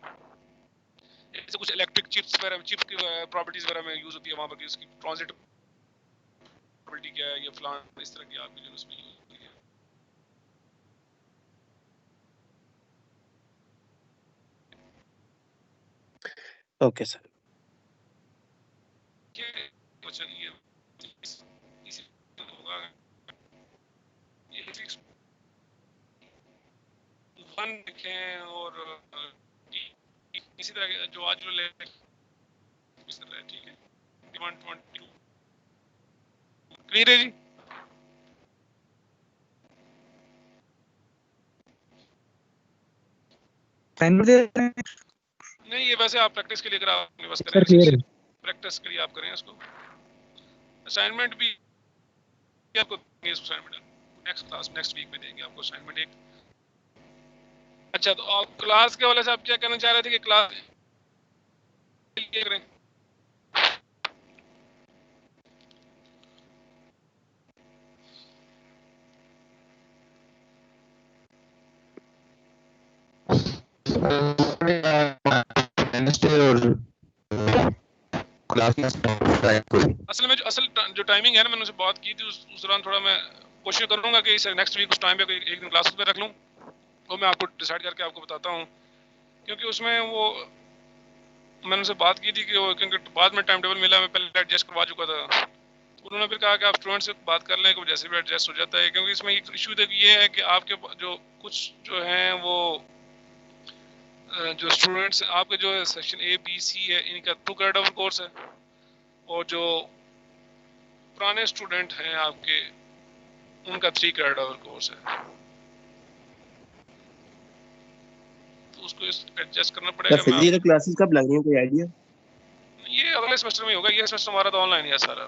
जैसे कुछ इलेक्ट्रिक चिप्स वगैरह, चिप की प्रॉपर्टीज वगैरह में यूज़ होती है, वहाँ पर उसकी ट्रांजिट प्रॉपर्टी क्या है, ये फलान इस तरह की आपकी जो उसमें यूज़ होती है। Okay sir. क्वेश्चन ये इसी होगा, ये फिक्स 1 लिखें और इसी तरह के जो आज जो ले इस तरह है, ठीक है। 122 क्लियर है जी? नहीं, ये वैसे आप प्रैक्टिस के लिए अगर आप अपने पास सर क्लियर करें, है। प्रैक्टिस के लिए आप करें इसको। असाइनमेंट भी आपको देंगे, इस assignment next class next week में देंगे आपको असाइनमेंट एक। अच्छा, तो आप क्लास के वाले से आप क्या कहना चाह रहे थे कि क्लास करें? असल में जो टाइमिंग है ना, मैंने उनसे बात की थी, उस दौरान थोड़ा मैं कोशिश करूंगा कि इस नेक्स्ट वीक उस टाइम पे एक दिन क्लासेस पे रख लूं, वो मैं आपको डिसाइड करके आपको बताता हूं। क्योंकि उसमें वो मैंने उनसे बात की थी कि वो, क्योंकि बाद में टाइम टेबल मिला, मैं पहले एडजस्ट करवा चुका था, उन्होंने फिर कहा कि आप स्टूडेंट से बात कर लें, जैसे भी एडजस्ट हो जाता है। क्योंकि इसमें एक इशू ये है कि आपके जो कुछ जो हैं वो जो स्टूडेंट्स आपके जो सेक्शन A B C है, इनका 2 क्रेडिट आवर कोर्स है, और जो पुराने स्टूडेंट हैं आपके, उनका 3 क्रेडिट आवर कोर्स है। तो उसको एडजस्ट करना पड़ेगा। सर फिजिकल क्लासेस कब लग रही हैं, कोई आइडिया? ये अगले सेमेस्टर में होगा, ये सेमेस्टर हमारा तो ऑनलाइन है सारा।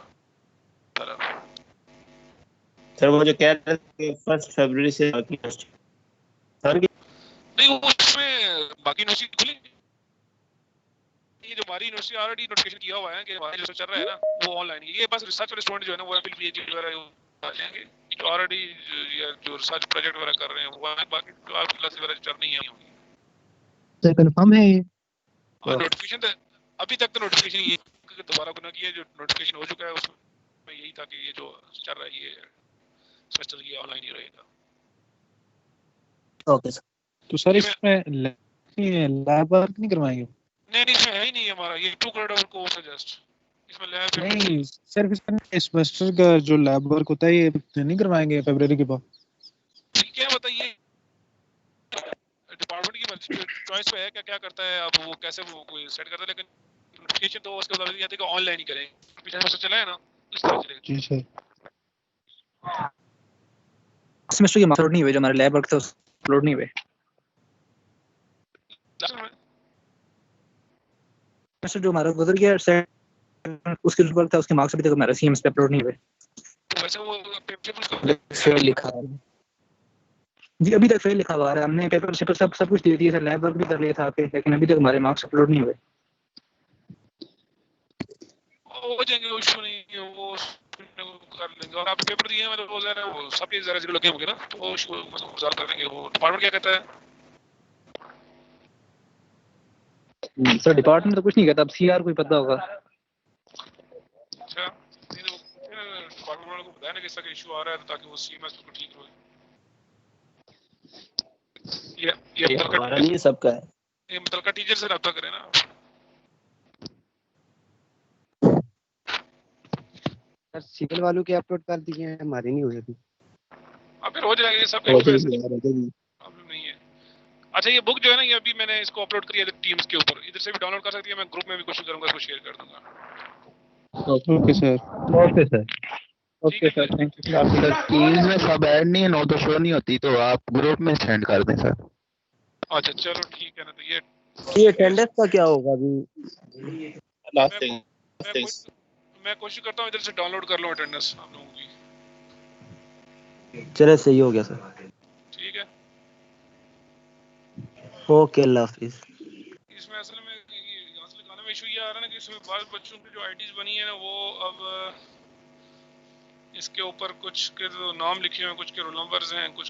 सर वो जो कह रहे थे 1 फरवरी से बाकी नहीं, वो उसमें बाकी यूनिवर्सिटी खुली, ये जो हमारी यूनिवर्सिटी ऑलरेडी नोटिफिकेशन किया हुआ है कि हमारा जो चल रहा है ना वो ऑनलाइन है। ये बस रिसर्च वाले स्टूडेंट जो है ना वो एमफिल पीएचडी वगैरह आ जाएंगे, जो ऑलरेडी जो रिसर्च प्रोजेक्ट वगैरह कर रहे हैं वो, बाकी जो आपकी क्लासेस वगैरह चल रही हैं होंगी। सर कंफर्म है ये? नोटिफिकेशन तो अभी तक तो नोटिफिकेशन ये दोबारा को ना किया, जो नोटिफिकेशन हो चुका है उसमें यही था कि ये जो चल रहा है ये सेमेस्टर ये ऑनलाइन ही रहेगा। Okay sir. तो सर इसमें लैब वर्क नहीं करवाएंगे? नहीं, इसमें है ही नहीं हमारा, ये 2 क्रेडिट आवर कोर्स है जस्ट, इसमें लैब नहीं, सिर्फ इस सेमेस्टर का जो लैब वर्क होता है ये नहीं करवाएंगे फरवरी के बाद? क्या बताइए, डिपार्टमेंट की मर्जी चॉइस पे है क्या करता है, अब वो कैसे वो कोई सेट करता है, लेकिन नोटिफिकेशन तो उसके मुताबिक ये था कि ऑनलाइन ही करें, पिछले सेमेस्टर चला है ना इस तरह चलेगा। जी सर। सेमेस्टर के अपलोड नहीं हुए, जो हमारे लैब वर्क थे अपलोड नहीं हुए। सेमेस्टर जो हमारा गुजर गया उसके जो वर्क था उसके मार्क्स अभी तक हमारे सीएमएस पे अपलोड नहीं हुए। तो वैसे वो पेपर फेल लिखा है जी, अभी तक फेल लिखा हुआ है। हमने पेपर सब कुछ दे दिया, लैब वर्क भी कर लिया था आपके, लेकिन अभी तक हमारे मार्क्स अपलोड नहीं हुए। हो जाएंगे, वो इशू नहीं है, वो कर लेंगे। और आप पेपर दिए हैं मतलब वो जरा वो सबके जरा जीरो लगे होंगे ना, तो वो इशू मतलब सॉल्व कर देंगे। वो डिपार्टमेंट क्या कहता है? सर डिपार्टमेंट तो कुछ नहीं कहता, अब सीआर को ही पता होगा। अच्छा, नहीं तो डिपार्टमेंट वालों को बताया ना कि इसका इशू आ रहा है, तो ताकि वो सीएमएस को ठीक हो। ये हमारा नहीं सबका है। ये मुतलका टीचर से रब्ता करें ना। सर सिविल वालों के अपलोड कर दिए हैं, हमारे नहीं हुए अभी। अब फिर हो जाएगा, ये सब प्रॉब्लम नहीं है। अच्छा, ये बुक जो है ना, ये अभी मैंने इसको अपलोड करी है टीम्स के ऊपर, इधर से भी डाउनलोड कर सकती है, मैं ग्रुप में भी कोशिश करूंगा इसको शेयर कर दूंगा। Okay sir. Okay sir. Okay sir, thank you. Sir teams में सब ऐड नहीं है, नो तो शो नहीं होती, तो आप ग्रुप में सेंड कर दें सर। अच्छा चलो ठीक है ना, तो ये अटेंडेंस का क्या होगा अभी? मैं कोशिश करता हूँ इधर से डाउनलोड कर लूँ अटेंडेंस आप लोगों की। चलो सही हो गया सर। ठीक है, ओके, अल्लाह हाफिज। इसमें असल में गाने में इशू ये आ रहा है ना कि इसमें बाद बच्चों की जो आईडीज बनी है ना, वो अब इसके ऊपर कुछ के तो नाम लिखे हुए हैं, कुछ के रोल नंबर्स हैं, कुछ